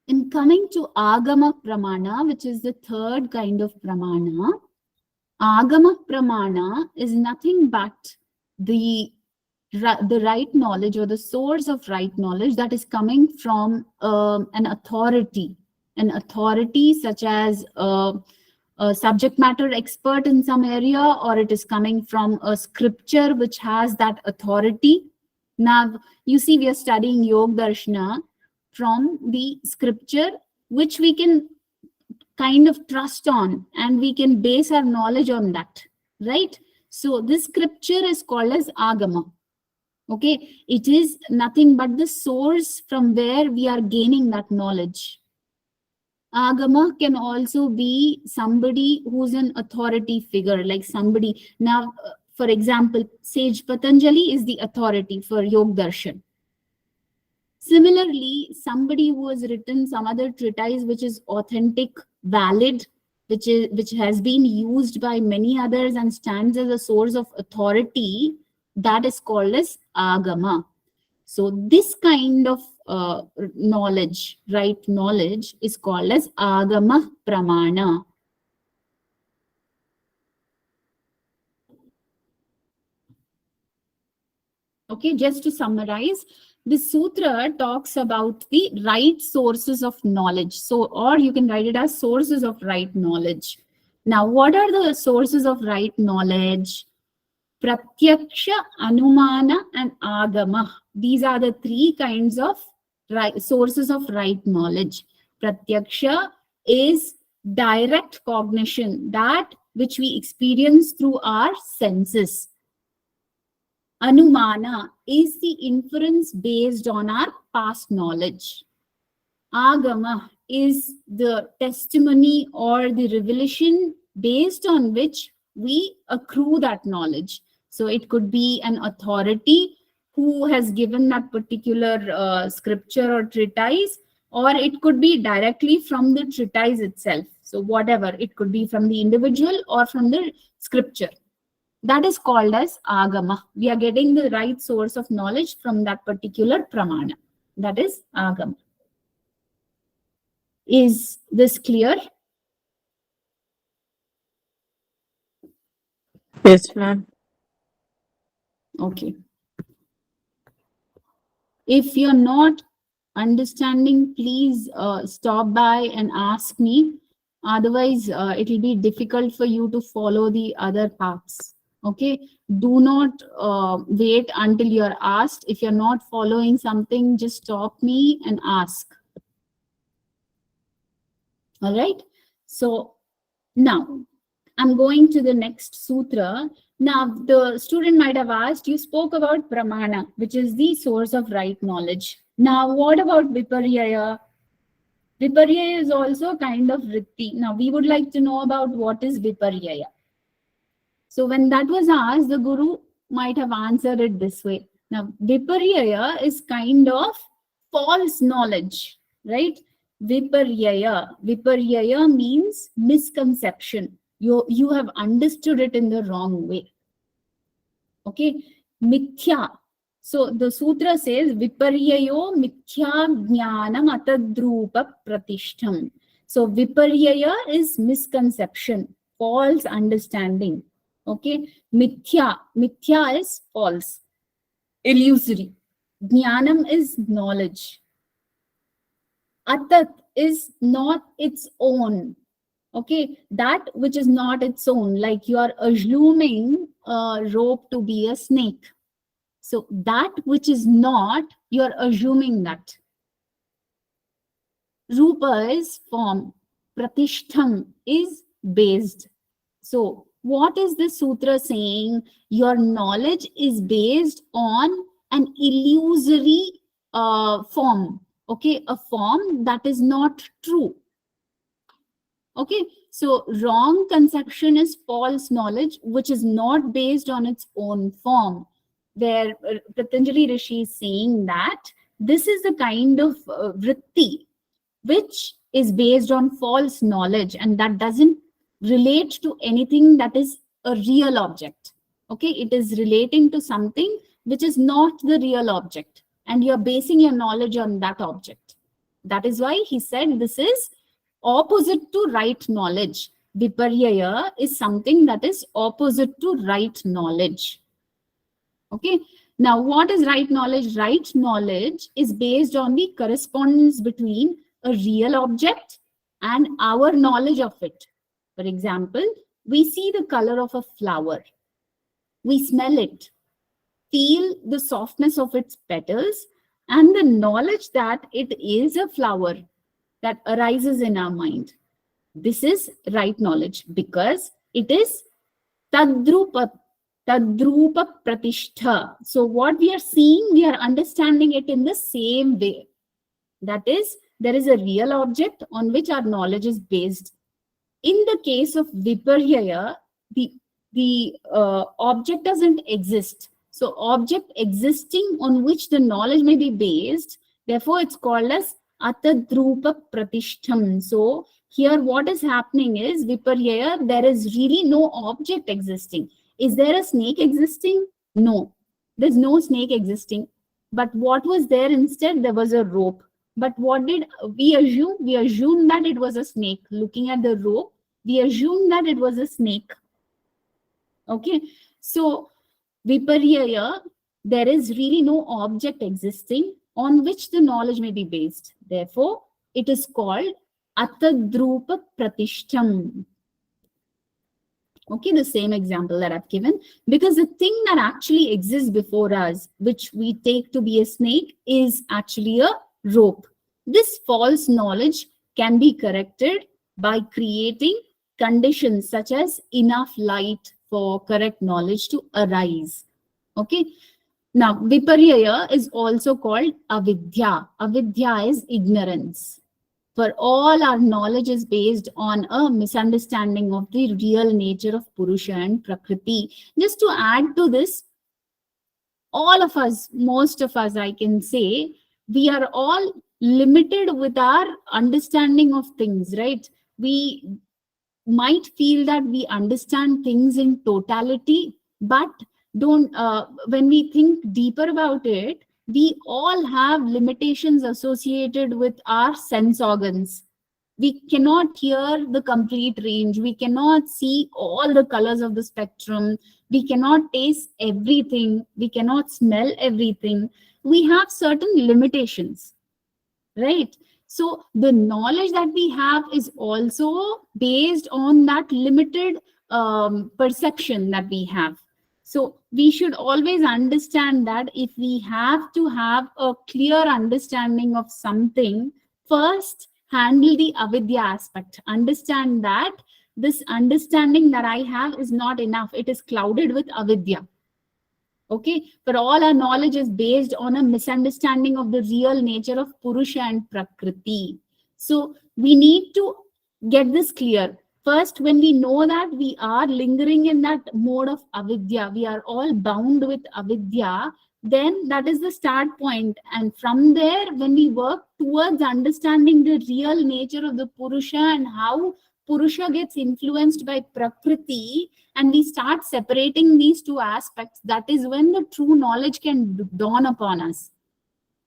In coming to Agama Pramana, which is the third kind of Pramana, Agama Pramana is nothing but the right knowledge or the source of right knowledge that is coming from an authority such as a subject matter expert in some area, or it is coming from a scripture which has that authority. Now, you see, we are studying Yogdarshan from the scripture, which we can kind of trust on, and we can base our knowledge on that, right? So this scripture is called as Agama. Okay, it is nothing but the source from where we are gaining that knowledge. Agama can also be somebody who's an authority figure, like somebody. Now, for example, Sage Patanjali is the authority for Yogdarshan. Similarly, somebody who has written some other treatise which is authentic, valid, which has been used by many others and stands as a source of authority, that is called as Agama. So this kind of knowledge, right knowledge, is called as Agama Pramana. Okay, just to summarize, this sutra talks about the right sources of knowledge. So, or you can write it as sources of right knowledge. Now, what are the sources of right knowledge? Pratyaksha, Anumana, and Agama. These are the three kinds of sources of right knowledge. Pratyaksha is direct cognition, that which we experience through our senses. Anumana is the inference based on our past knowledge. Agama is the testimony or the revelation based on which we accrue that knowledge. So it could be an authority who has given that particular scripture or treatise, or it could be directly from the treatise itself. So whatever, it could be from the individual or from the scripture. That is called as agama. We are getting the right source of knowledge from that particular pramana. That is agama. Is this clear? Yes, ma'am. Okay. If you're not understanding, please stop by and ask me. Otherwise, it will be difficult for you to follow the other paths. Okay. Do not wait until you're asked. If you're not following something, just stop me and ask. All right. So now I'm going to the next sutra. Now, the student might have asked, you spoke about pramana, which is the source of right knowledge. Now, what about viparyaya? Viparyaya is also kind of vritti. Now, we would like to know about what is viparyaya. So when that was asked, the guru might have answered it this way. Now, viparyaya is kind of false knowledge, right? Viparyaya. Viparyaya means misconception. You have understood it in the wrong way. Okay, mithya. So the sutra says viparyayo mithya jnanam atadrupa pratishtham. So viparyaya is misconception, false understanding. Okay, mithya is false, illusory. Jnanam is knowledge. Atat is not its own. Okay, that which is not its own, like you are assuming a rope to be a snake. So that which is not, you are assuming that. Rupa is form. Pratishtham is based. So what is this sutra saying? Your knowledge is based on an illusory form. Okay, a form that is not true. Okay, so wrong conception is false knowledge, which is not based on its own form. Where Patanjali Rishi is saying that this is the kind of vritti which is based on false knowledge, and that doesn't relate to anything that is a real object. Okay, it is relating to something which is not the real object, and you're basing your knowledge on that object. That is why he said this is opposite to right knowledge. Viparyaya is something that is opposite to right knowledge. Okay. Now, what is right knowledge? Right knowledge is based on the correspondence between a real object and our knowledge of it. For example, we see the color of a flower. We smell it, feel the softness of its petals, and the knowledge that it is a flower that arises in our mind. This is right knowledge because it is tadrupa pratishtha. So what we are seeing, we are understanding it in the same way. That is, there is a real object on which our knowledge is based. In the case of viparyaya, the object doesn't exist. So object existing on which the knowledge may be based, therefore it's called as atadrupa pratishtham. So here what is happening is viparyaya, there is really no object existing. Is there a snake existing? No, there's no snake existing. But what was there instead? There was a rope. But what did we assume? We assumed that it was a snake. Looking at the rope, we assumed that it was a snake. Okay, so viparyaya, there is really no object existing on which the knowledge may be based. Therefore, it is called atadrupa pratishtham. Okay, the same example that I've given, because the thing that actually exists before us, which we take to be a snake, is actually a rope. This false knowledge can be corrected by creating conditions such as enough light for correct knowledge to arise. Okay. Now, viparya is also called avidya. Avidya is ignorance. For all our knowledge is based on a misunderstanding of the real nature of Purusha and Prakriti. Just to add to this, all of us, most of us, I can say, we are all limited with our understanding of things, right? We might feel that we understand things in totality, but don't when we think deeper about it, we all have limitations associated with our sense organs. We cannot hear the complete range, we cannot see all the colors of the spectrum, we cannot taste everything, we cannot smell everything. We have certain limitations, right? So the knowledge that we have is also based on that limited perception that we have. So we should always understand that if we have to have a clear understanding of something, first handle the avidya aspect. Understand that this understanding that I have is not enough, it is clouded with avidya. Okay, but all our knowledge is based on a misunderstanding of the real nature of Purusha and Prakriti. So we need to get this clear. First, when we know that we are lingering in that mode of avidya, we are all bound with avidya, then that is the start point. And from there, when we work towards understanding the real nature of the Purusha and how Purusha gets influenced by Prakriti, and we start separating these two aspects, that is when the true knowledge can dawn upon us.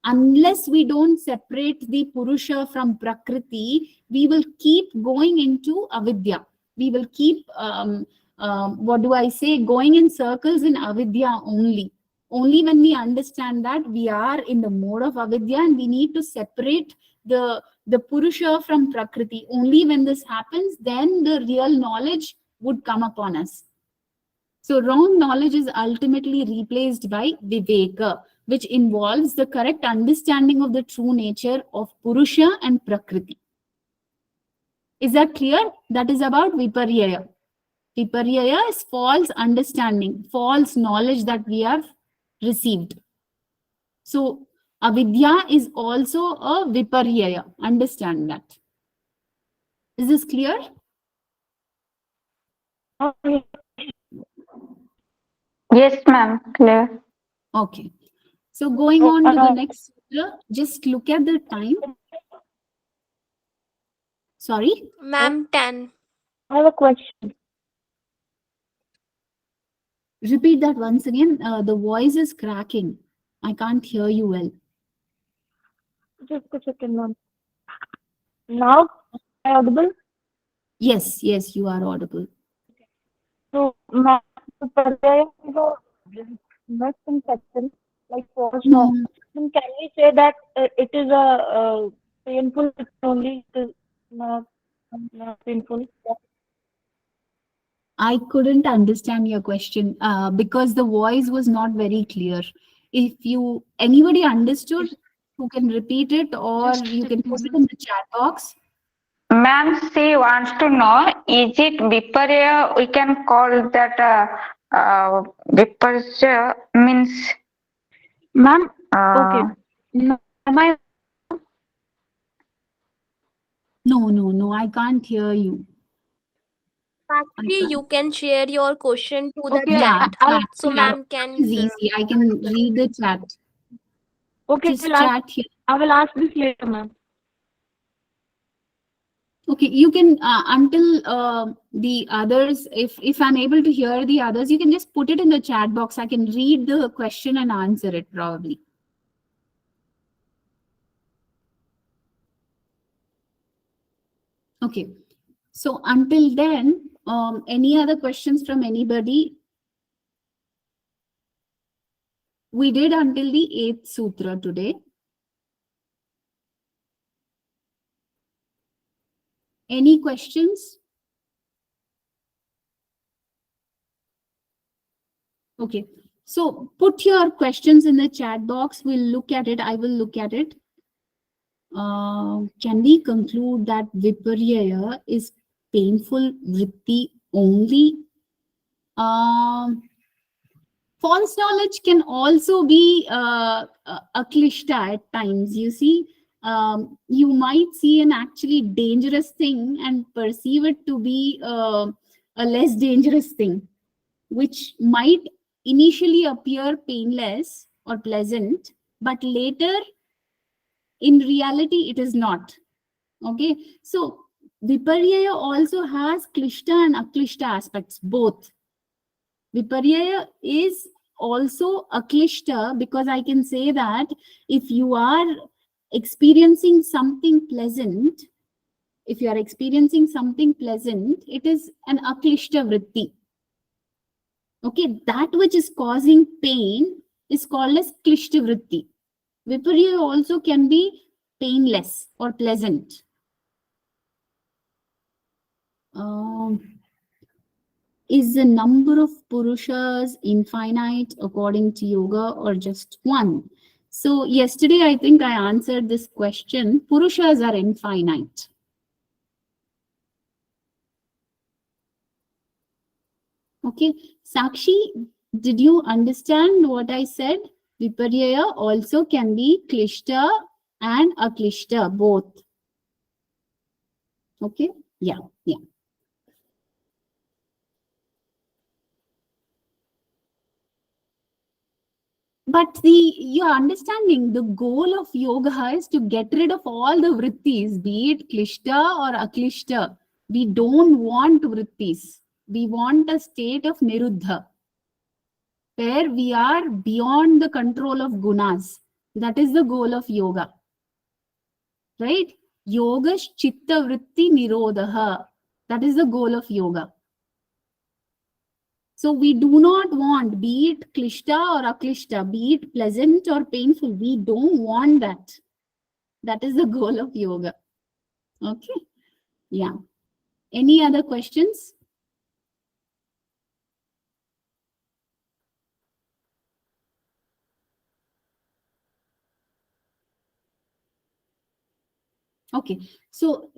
Unless we don't separate the Purusha from Prakriti, we will keep going into avidya. We will keep, going in circles in avidya only. Only when we understand that we are in the mode of avidya and we need to separate the Purusha from Prakriti. Only when this happens, then the real knowledge would come upon us. So wrong knowledge is ultimately replaced by viveka, which involves the correct understanding of the true nature of Purusha and Prakriti. Is that clear? That is about viparya. Viparya is false understanding, false knowledge that we have received. So avidya is also a viparya. Understand that. Is this clear? Yes, ma'am. Clear. Okay. So going on to the next sutra, just look at the time. Sorry? Ma'am, 10. I have a question. Repeat that once again. The voice is cracking. I can't hear you well. Just a second, ma'am. Now, am I audible? Yes, yes, you are audible. So, ma'am, Patanjal is a next conception, like for No, then can we say that it is a painful only? It is not painful. I couldn't understand your question because the voice was not very clear. If anybody understood, who can repeat it or you can put it in the chat box. Ma'am, she wants to know, is it viparya? We can call that viparya means. Ma'am, Uh, okay. No, am I? No, I can't hear you. Actually, you can share your question to the Okay, Yeah, chat. I'll, So chat ma'am can is easy. I can read the chat. okay, Just chat here. I will ask this later, ma'am. Okay, you can until the others, if I'm able to hear the others, you can just put it in the chat box. I can read the question and answer it probably. Okay, so until then, any other questions from anybody? We did until the 8th sutra today. Any questions? Okay, so put your questions in the chat box. We'll look at it. I will look at it. can we conclude that viparyaya is painful vritti only? False knowledge can also be aklishta at times. You see, you might see an actually dangerous thing and perceive it to be a less dangerous thing, which might initially appear painless or pleasant, but later in reality it is not. Okay, so viparyaya also has klishta and aklishta aspects, both. Viparyaya is also aklishta because I can say that if you are experiencing something pleasant, it is an aklishta vritti. Okay, that which is causing pain is called as klishta vritti. Viparyaya also can be painless or pleasant. Is the number of purushas infinite according to yoga or just one? So yesterday, I think I answered this question. Purushas are infinite. Okay, Sakshi, did you understand what I said? Viparyaya also can be klishta and aklishta, both. Okay, yeah. But you're understanding the goal of yoga is to get rid of all the vrittis, be it klishta or aklishta. We don't want vrittis. We want a state of niruddha, where we are beyond the control of gunas. That is the goal of yoga. Right? Yoga chitta vritti nirodha. That is the goal of yoga. So we do not want, be it klishta or aklishta, be it pleasant or painful, we don't want that. That is the goal of yoga. Okay. Yeah. Any other questions? Okay. So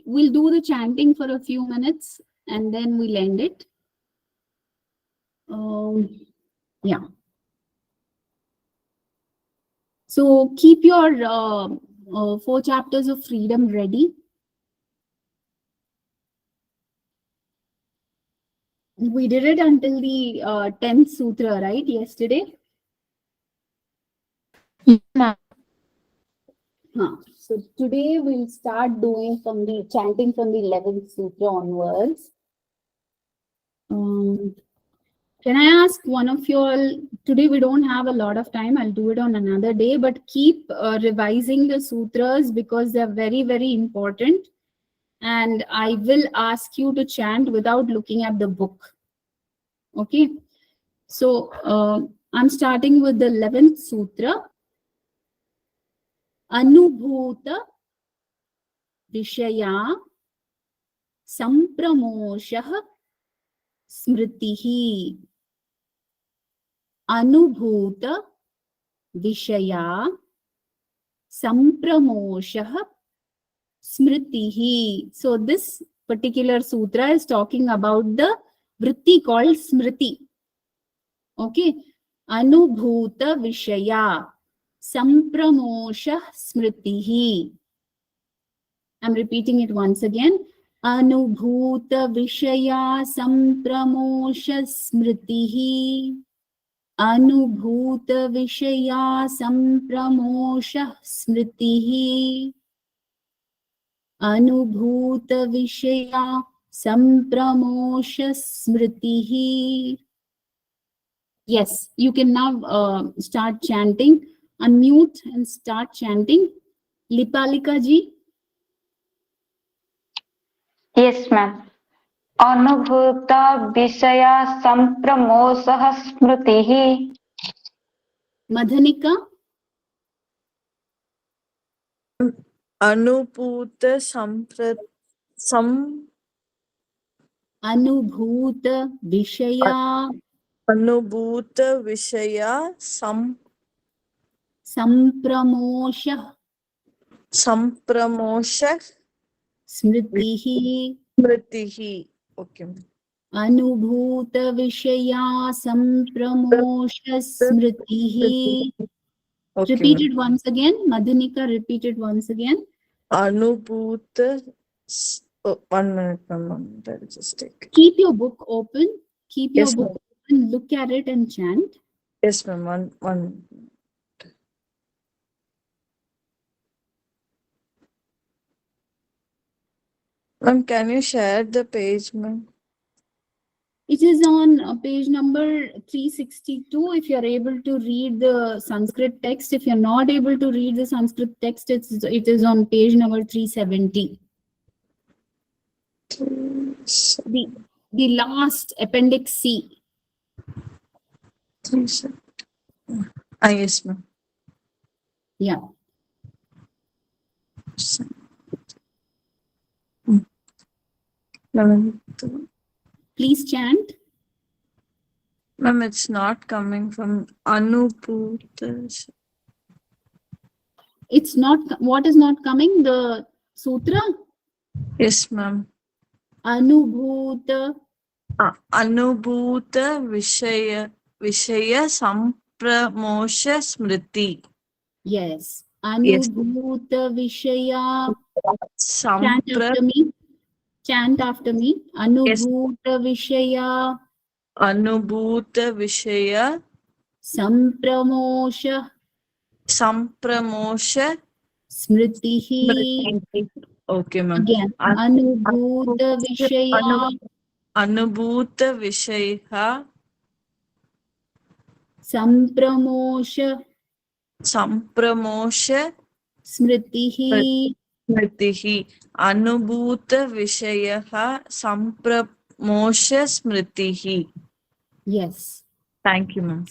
we'll do the chanting for a few minutes and then we'll end it. Yeah. So keep your 4 chapters of freedom ready. We did it until the 10th sutra, right? Yesterday. So today we'll start doing from the chanting from the 11th sutra onwards. Can I ask one of you all, today we don't have a lot of time, I'll do it on another day, but keep revising the sutras because they're very, very important. And I will ask you to chant without looking at the book. Okay. So I'm starting with the 11th sutra. Anubhuta Vishaya Sampramoshah Smritihi. Anubhuta Vishaya Sampramoshah Smritihi. So this particular sutra is talking about the vritti called smriti. Okay. Anubhuta Vishaya Sampramoshah Smritihi. I'm repeating it once again. Anubhuta Vishaya Sampramoshah Smritihi. Anubhuta Vishaya Sampramoshah Smritihi. Anubhuta Vishaya Sampramoshah Smritihi. Yes, you can now start chanting. Unmute and start chanting. Lipalika ji. Yes, ma'am. Anubhuta Vishaya Sampramosaha Smritihi. Madhanika. Anubhuta Anubhuta Vishaya Anubhuta Vishaya Sampramoshah Sampramosha Smritihi. Smritihi. Okay. Anubhuta Vishaya Sampramoshya Smritihi. Okay, Repeat ma'am. it once again. Madhunika, repeat it once again. Anubhuta. Oh, 1 minute, ma'am. I'll just take it. Keep your book open. Keep your Yes, book ma'am. open. Look at it and chant. Yes, ma'am. One. Ma'am, can you share the page, ma'am? It is on page number 362. If you're able to read the Sanskrit text, if you're not able to read the Sanskrit text, it is on page number 370. The last appendix C. Yes, ma'am. Yeah. Ma'am, Please chant. ma'am, it's not coming from Anubhuta. It's not, what is not coming? The sutra? Yes, ma'am. Anubhuta. Anubhuta Vishaya Sampramosha Smriti. Yes. Yes. Anubhuta Vishaya. Chant Sampra. after me. Chant after me. Yes. Anubhuta Vishaya Anubhuta Vishaya Sampramosha Sampramosha Smritihi. Smriti. Okay, ma'am. Again. Anubhuta Vishaya Anubhuta Vishaya Sampramosha Sampramosha Smritihi. Smritihi. Anubhuta Vishaya Sampramosha Smritihi. Yes. Thank you, ma'am.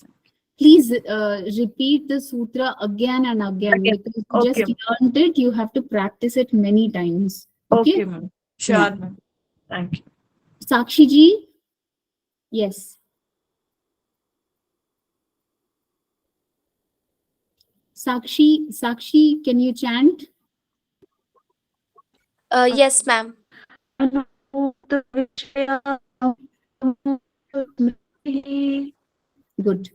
Please repeat the sutra again and again, Okay. because you just Okay. learned it. You have to practice it many times. Okay. Okay, ma'am. Sure, Yeah. ma'am. Thank you. Sakshi ji. Yes. Sakshi, can you chant? Yes, ma'am. Anubhuta Vishaya Smritihi. Good.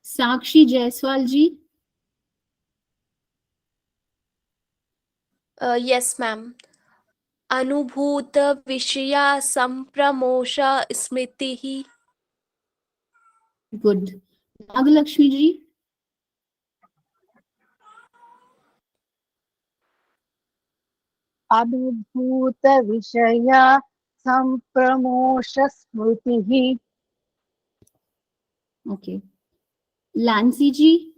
Sakshi Jaiswal ji. Yes, ma'am. Anubhuta Vishya Sampramosha Smritihi. Good. Nagalakshmi ji. Anubhuta Vishaya Sampramosha Smritihi. Okay. Lancy ji.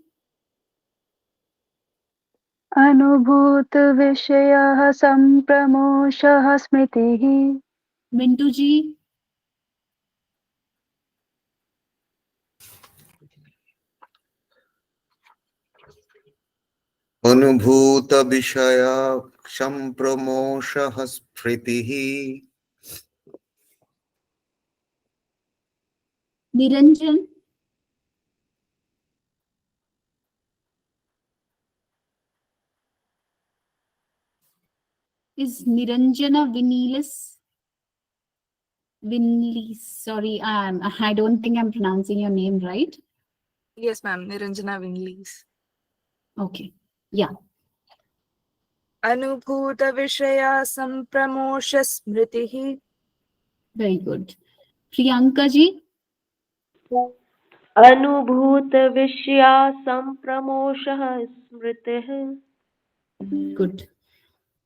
अनुभूतविषयः सम्प्रमोषः स्मृतिः Mintu ji. अनुभूत विषय संप्रमोषः स्फृतिः Niranjan. Is Niranjana Vinlis? Sorry, I don't think I'm pronouncing your name right. Yes, ma'am. Niranjana Winlees. Okay. Yeah. Anubhuta Vishaya Sampramosha Smritihi. Very good. Priyanka ji. अनुभूतविषया सम्प्रमोषः स्मृतिः Good.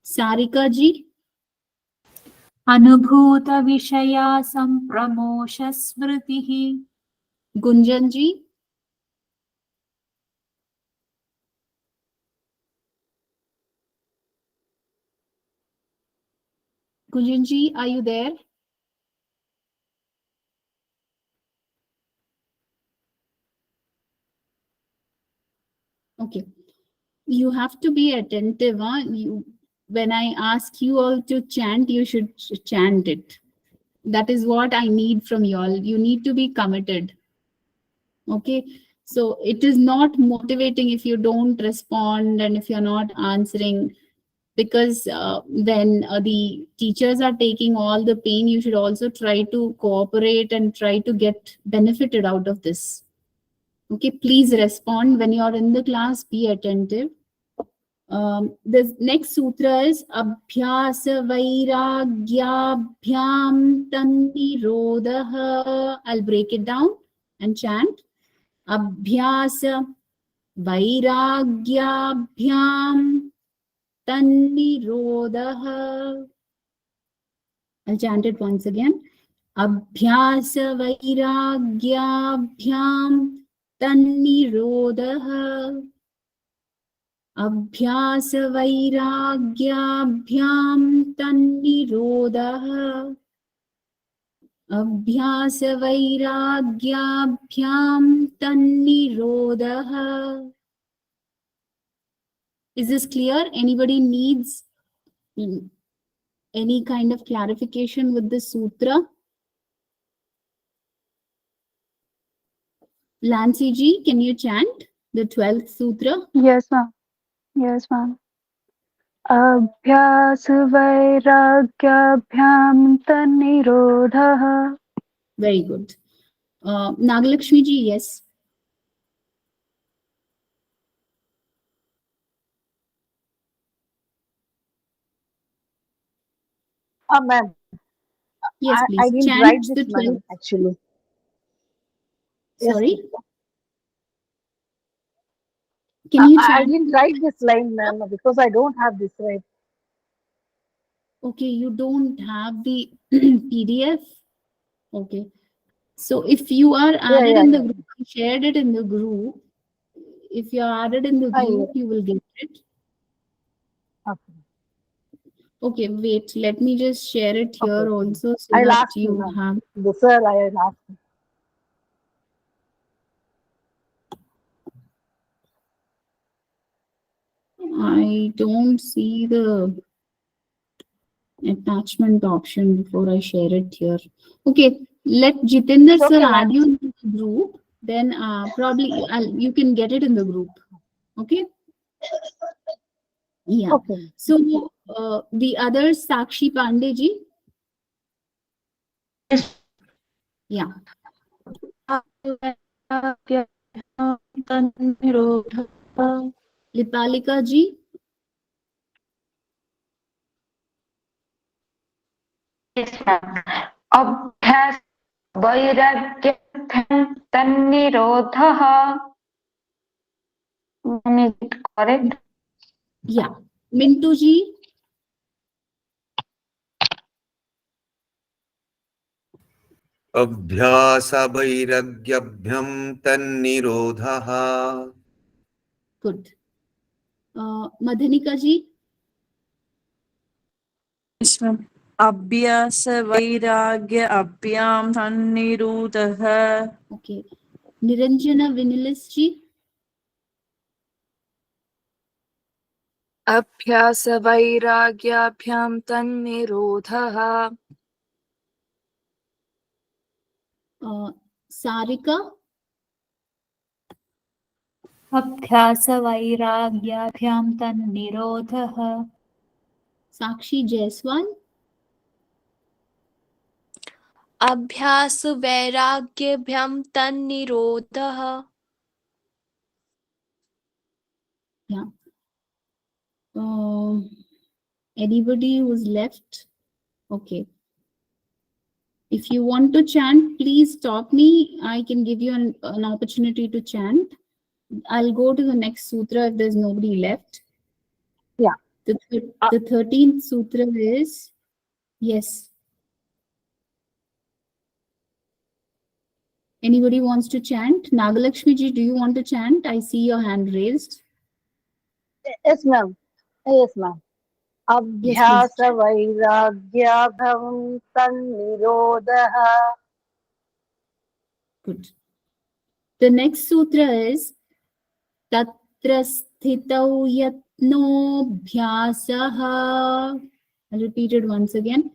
Sarika ji. अनुभूतविषया सम्प्रमोषस्मृतिः Gunjan ji. Gunjan ji, are you there? Okay. You have to be attentive. When I ask you all to chant, you should chant it. That is what I need from you all. You need to be committed. Okay. So it is not motivating if you don't respond and if you're not answering. because when the teachers are taking all the pain, you should also try to cooperate and try to get benefited out of this. Okay, please respond when you are in the class. Be attentive. The next sutra is Abhyasa Vairagyabhyam Tannirodha. I'll break it down and chant. Abhyasa Vairagyabhyam Tannirodha. I'll chant it once again. Abhyasa Vairagyabhyam Tannirodha. Abhyas vairagyabhyam tannirodha. Abhyas vairagyabhyam tannirodha. Is this clear? Anybody needs any kind of clarification with the sutra? Lancy ji, can you chant the 12th sutra? Yes, ma'am. Yes, ma'am. Abhyas vairagyabhyam tannirodha. Very good. Nagalakshmi ji, yes. Ma'am, Yes, I please. didn't Chant write the this, 12th. ma'am, actually. Yes, Sorry? Can you I chant? didn't write this line, ma'am, because I don't have this right. Okay, you don't have the PDF? Okay. So if you are added in the Yeah. group, I shared it in the group. If you are added in the group, you will get it. Okay. Okay, wait, let me just share it here Okay. also so I'll that ask you, you ma'am. have. The sir, I'll ask you. I don't see the attachment option before I share it here. Okay, let Jitendra It's sir okay, add ma'am. you into the group. Then probably you can get it in the group. Okay. Yeah. Okay. So the other Sakshi Pandey ji. Yeah. Lipalika ji. Yes, ma'am. Abhyas vairagyabhyam tannirodha. Ma'am, is it correct? Yeah. Mintu ji. अभ्यासवैराग्यभ्यं तन्निरोधः Good. Madhanika ji. Yes, ma'am. Abhyasa vairagya abhyam tannirodha. Okay. Niranjana Vinilis ji. अभ्यास वैराग्याभ्यां तन्निरोधः Sarika. अभ्यासवैराग्याभ्यां तन्निरोधः Sakshi Jaiswal. अभ्यास वैराग्यभ्यं तन्निरोधः Yeah. Anybody who's left? Okay. If you want to chant, please stop me. I can give you an opportunity to chant. I'll go to the next sutra if there's nobody left. Yeah. The 13th sutra is, yes. Anybody wants to chant? Nagalakshmi ji, do you want to chant? I see your hand raised. Yes, ma'am. Yes, ma'am. Yes, Abhyas vairagyabhyam tannirodha. Good. The next sutra is Tatra sthitau yatnobhyasaha. I'll repeat it once again.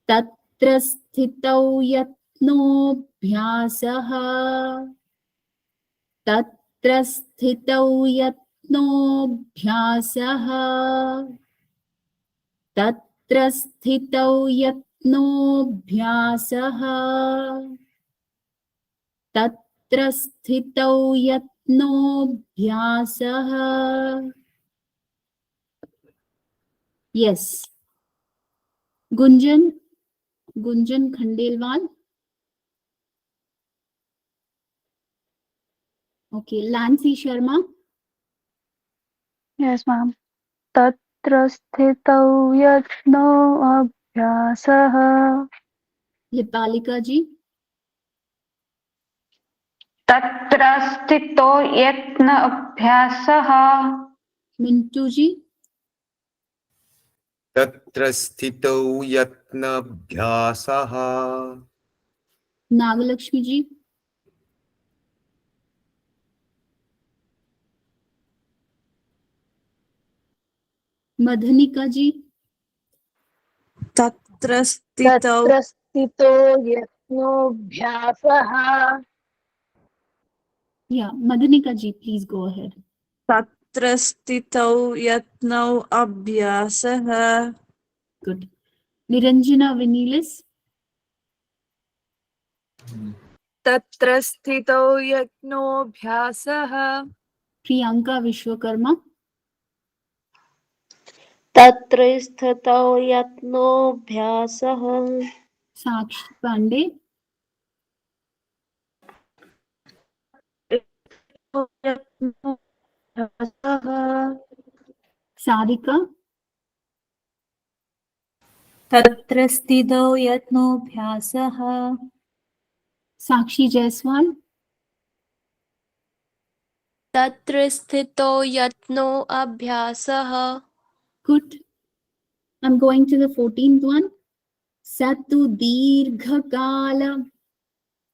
Tatra sthitau yatnobhyasaha. Tatra sthitau yatnobhyasaha. तत्र स्थितौ यत्नोऽभ्यासः तत्र स्थितौ यत्नोऽभ्यासः yes Gunjan Khandelwal. Okay, Lancy Sharma. Yes, ma'am. Tatra sthitau yatno abhyasah. Lipalika ji. तत्र स्थितो यत्न अभ्यासः Mintu ji. तत्र स्थितौ यत्नाभ्यासः Nagalakshmi ji. Madhanika ji. Tatra stitau. तत्र स्थितो यत्नोऽभ्यासः Yeah, Madhanika ji, please go ahead. Tatra stitau yatnau abhyasah. Good. Niranjana Vinilis. तत्र स्थितौ यज्ञोऽभ्यासः Priyanka Vishwakarma. तत्र स्थितौ यत्नोऽभ्यासः Sakshi Pandey. Sarika. तत्र स्थितौ यत्नोऽभ्यासः Sakshi Jaiswal. तत्र स्थितो यत्नो अभ्यासः Good. I'm going to the 14th one. Satu dirghakala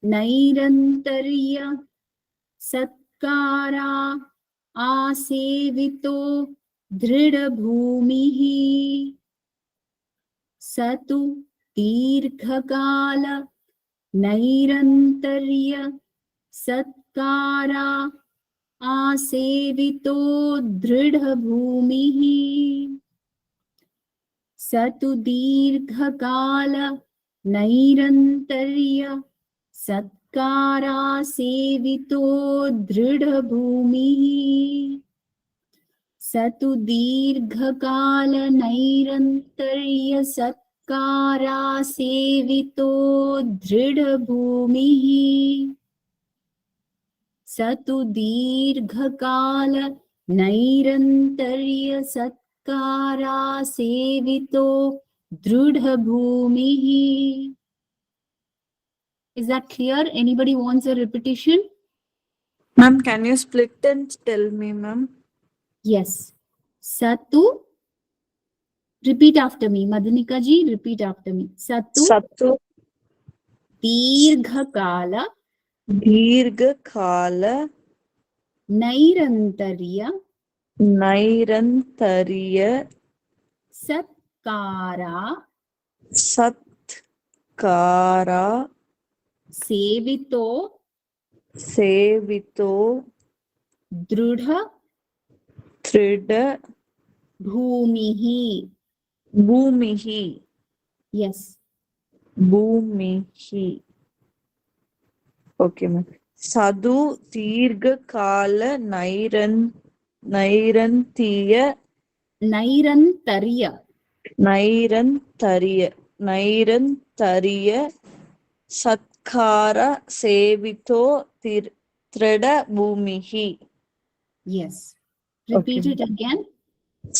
nairantarya satkara asevito dridabhumihi. Satu dirghakala nairantarya satkara asevito dridabhumihi. Satu dirghakala nairantarya satkara sevito dridhabhumihi. Satu dirghakala nairantarya satkara sevito dridhabhumihi. Satu dirghakala nairantarya satkara sevito drudhabhumihi. Is that clear? Anybody wants a repetition? Ma'am, can you split and tell me, ma'am? Yes. Satu. Repeat after me. Madhanika ji, repeat after me. Satu Satu dirghakala dirghakala nairantarya nairantarya satkara satkara sevito sevito drudha trida bhumihi. bhumihi Yes. bhumihi. Okay, ma'am. Sadhu dirghakala nairantiya Nairantarya. nairantarya satkara sevito trida bhumihi. Yes. Repeat Okay. it again.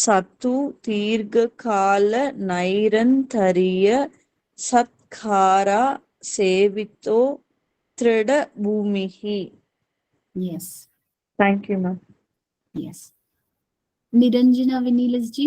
Satu dirghakala nairantarya satkara sevito trida bhumihi. Yes. Thank you, ma'am. Yes. Niranjana Vinilas ji.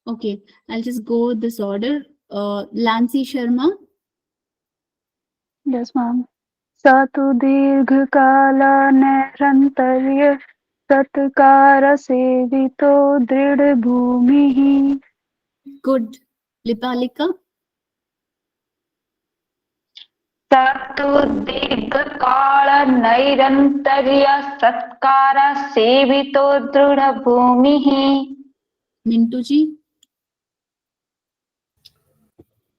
Okay, I'll just go this order. Lancy Sharma. Yes, ma'am. Satu dirghakala nairantarya satkara sevito dridhabhumihi. Good. Lipalika. तत्तु दीर्घकालनैरन्तर्य सत्कार सेवितो दृढभूमिः। Mintu ji.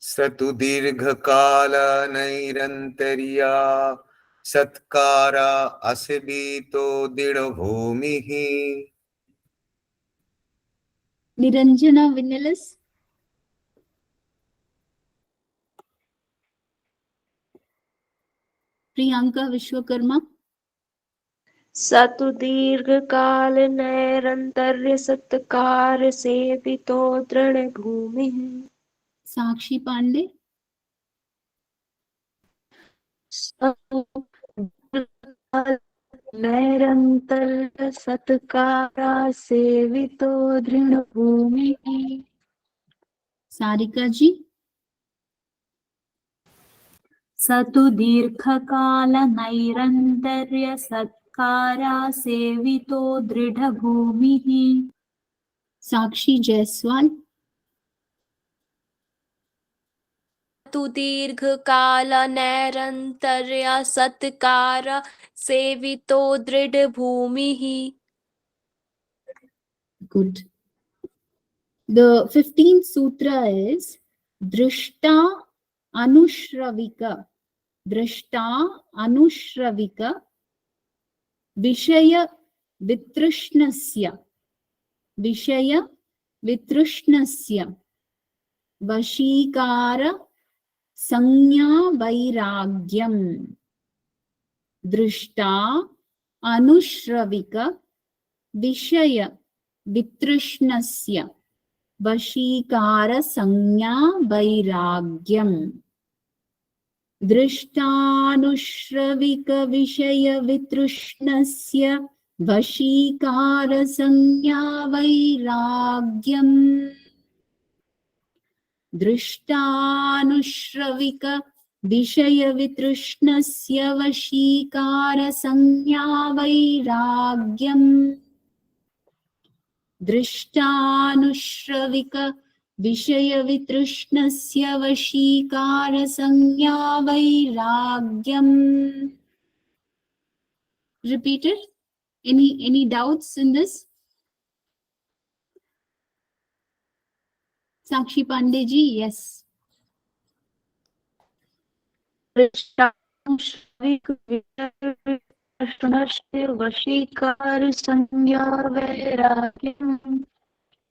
स तु दीर्घकालनैरन्तर्या सत्कारा असेवितो दृढभूमिः। Niranjana Vinilis. Priyanka Vishwakarma. स तु दीर्घकालनैरन्तर्यसत्कारसेवितो दृढभूमिः। Sakshi Pandey. नैरन्तर्यसत्कारसेवितो दृढभूमिः। Sarika ji. स तु दीर्घकालनैरन्तर्यसत्कारासेवितो दृढभूमिः। Sakshi Jaiswal. तु दीर्घकालनैरन्तर्य सत्कार सेवितो दृढभूमिः। Good. The 15th sutra is Drishta Anushravika. Drishta Anushravika Vishaya Vitrishnasya. Vishaya Vitrishnasya Vashikara Sanya Vairagyam. Drishta Anushravika Vishaya Vitrishnasya Vashikara Sanya Vairagyam. Drishtanushravika Vishaya Vitrishnasya Vashikara Sanya Vairagyam. Drishtanushravika Vishaya Vitrishnasya Vashikara Sanya Vairagyam. Drishtanushravika Vishaya Vitrishnasya Vashikara Sanya Vairagyam. Repeat it. Any doubts in this? Sakshi Pandey ji, yes.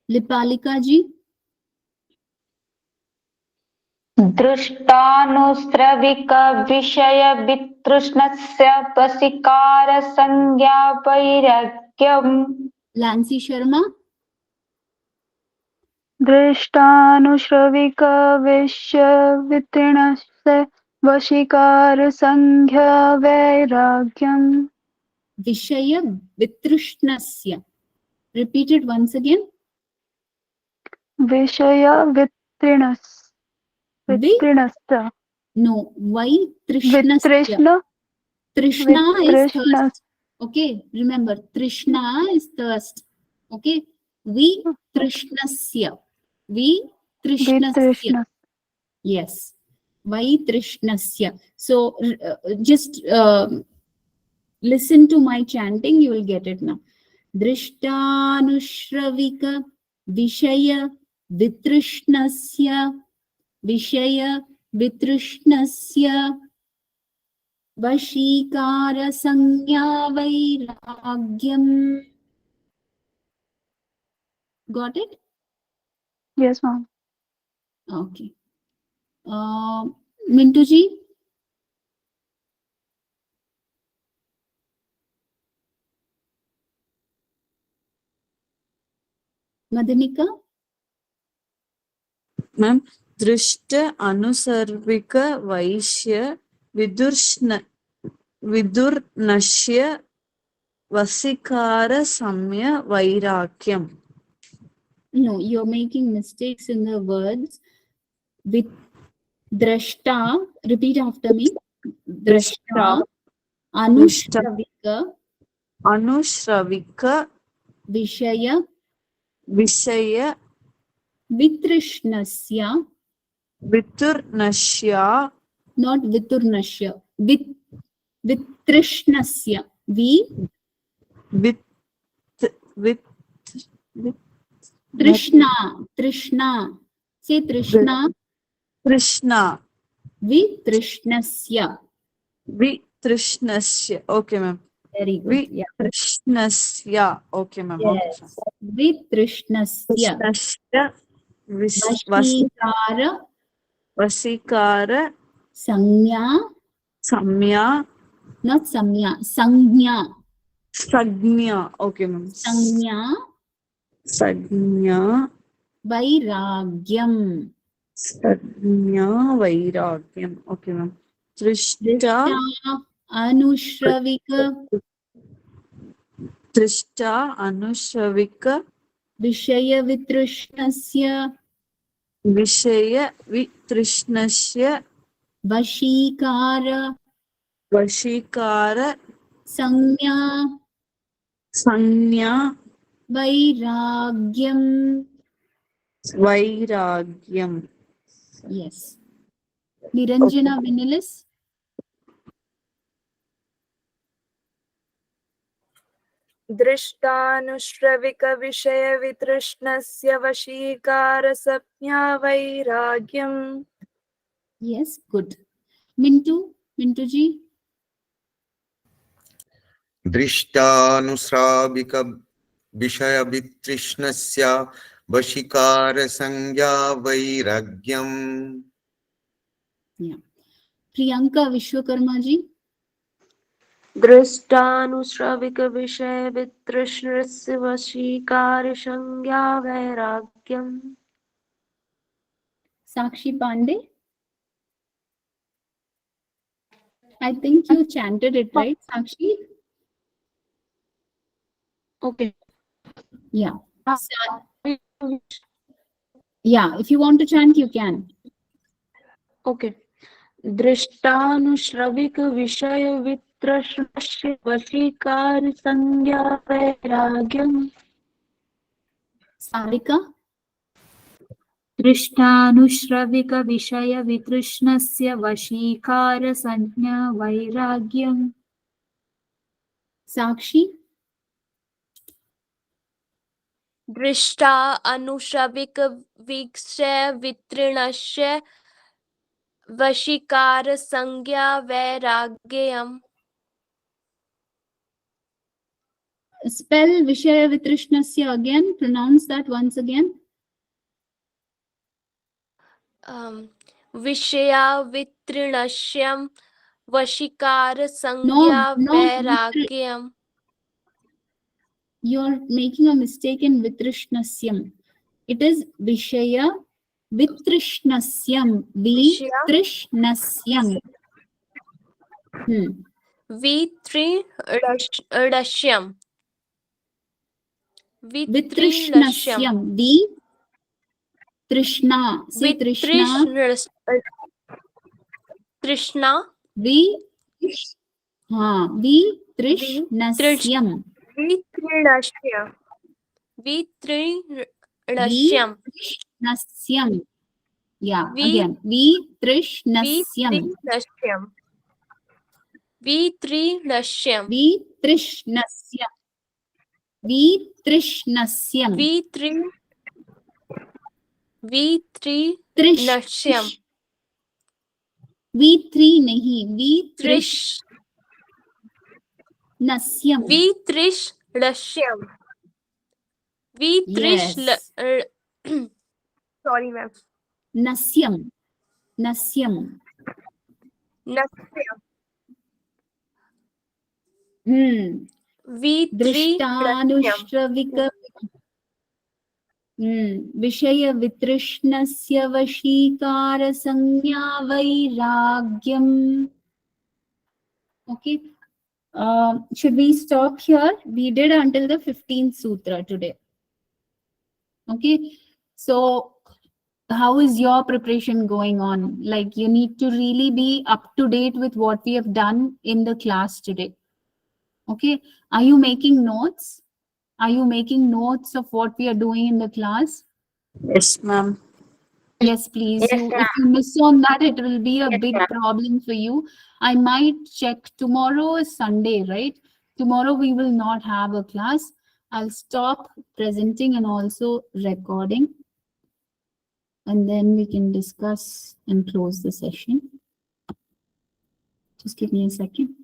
Lipalika ji. दृष्टानुस्रविक विषय वितृष्णस्य वशीकार संज्ञा वैराग्यम्। Lancy Sharma. दृष्टानुश्रविक विषय वितृष्णस्य वशीकार संज्ञा वैराग्यम्। Vishaya Vitrishnasya. Repeat it once again. विषय वितृष्णस्य No, why Trishnasya? Trishna is thirst. Okay, remember, Trishna is thirst. Okay, we Trishnasya. We Trishnasya. Yes, why Trishnasya. So, just listen to my chanting, you will get it now. Drishtanushravika Vishaya Vitrishnasya Vishaya Vitrishnasya Vashikara Sanya Vairagyam. Got it? Yes, ma'am. Okay. Mintu ji? Madhanika? Ma'am, Drishta Anusarvika Vaishya Vidurnashya Vasikara Samya Vairakyam. No, you're making mistakes in the words. With Drashta, repeat after me. Drashta Anushravika Anushravika Vishaya Vishaya Vitrishnasya Viturnashya not viturnasya. Vitrishnasya. With Trishna. Say Trishna. Krishna. Vitrishnasya. Vitrishnasya. Okay, ma'am. Very good. Yeah. Vitrishnasya. Okay, ma'am. Yes. Vitrishnasya. Vitrishnasya. Vashikara. Vasikara. Sanya. Samya. Not samya. Sanya. Sagnya. Okay, ma'am. Sanya. Sagnya. Vairagyam. Sagnya Vairagyam. Okay, ma'am. Trishta. Anushravika. Trishta Anushavika Vishaya Vitrishnasya. Vishaya Vitrishnasya Vashikara. Vashikara Sanya. Sanya Vairagyam. Vairagyam. Yes. Niranjana Vinilis. दृष्टानुश्रविकविषयवितृष्णस्य वशीकारसंज्ञा वैराग्यम्. Yes, good. Mintu ji. दृष्टानुश्राविक विषय वितृष्णस्य वशीकार संज्ञा वैराग्यम्. Yeah. Priyanka Vishwakarma ji. दृष्टानुश्रविकविषयवितृष्णस्य वशीकारसंज्ञा वैराग्यम्. Sakshi Pandey. I think you chanted it right, Sakshi? Okay. Yeah. Yeah, if you want to chant, you can. Okay. दृष्टानुश्रविकविषयवितृष्णस्य वशीकारसंज्ञा वैराग्यम्. Sarika. दृष्टानुश्रविकविषयवितृष्णस्य वशीकारसंज्ञा वैराग्यम्. Sakshi. दृष्टा अनुश्रविक विषय वितृणस्य वशीकार संज्ञा वैराग्यम्. Spell Vishaya Vitrishnasya again. Pronounce that once again. विषया वितृणस्य वशीकार संज्ञा वैराग्यम्. You're making a mistake in Vitrishnasya. It is Vishaya Vitrishnasya. Vitrishnasya. वितृणस्यम्. Vitrishnasya. Trishna. Say Trishna. Trishna. Vitrishnasya. Vitrynasyam. Nasyam. Yeah, again. Vitrishnasya. Vitrynasyam. Vitrishnasya. Vitrishnasya. Vitrynasyam. V3 nahi. Vitrishnasya. Vitrishnasam. Yes. Sorry, ma'am. Nasyam. Nasyam. Drishtanushravika. Vishaya Vitrishnasya Vashikara Sanya Vairagyam. Okay. Should we stop here? We did until the 15th sutra today. Okay. So how is your preparation going on? Like, you need to really be up to date with what we have done in the class today. Okay. Are you making notes? Are you making notes of what we are doing in the class? Yes, ma'am. Yes, please. Yes, If ma'am. you miss on that, it will be a Yes, big ma'am. problem for you. I might check. Tomorrow is Sunday, right? Tomorrow we will not have a class. I'll stop presenting and also recording. And then we can discuss and close the session. Just give me a second.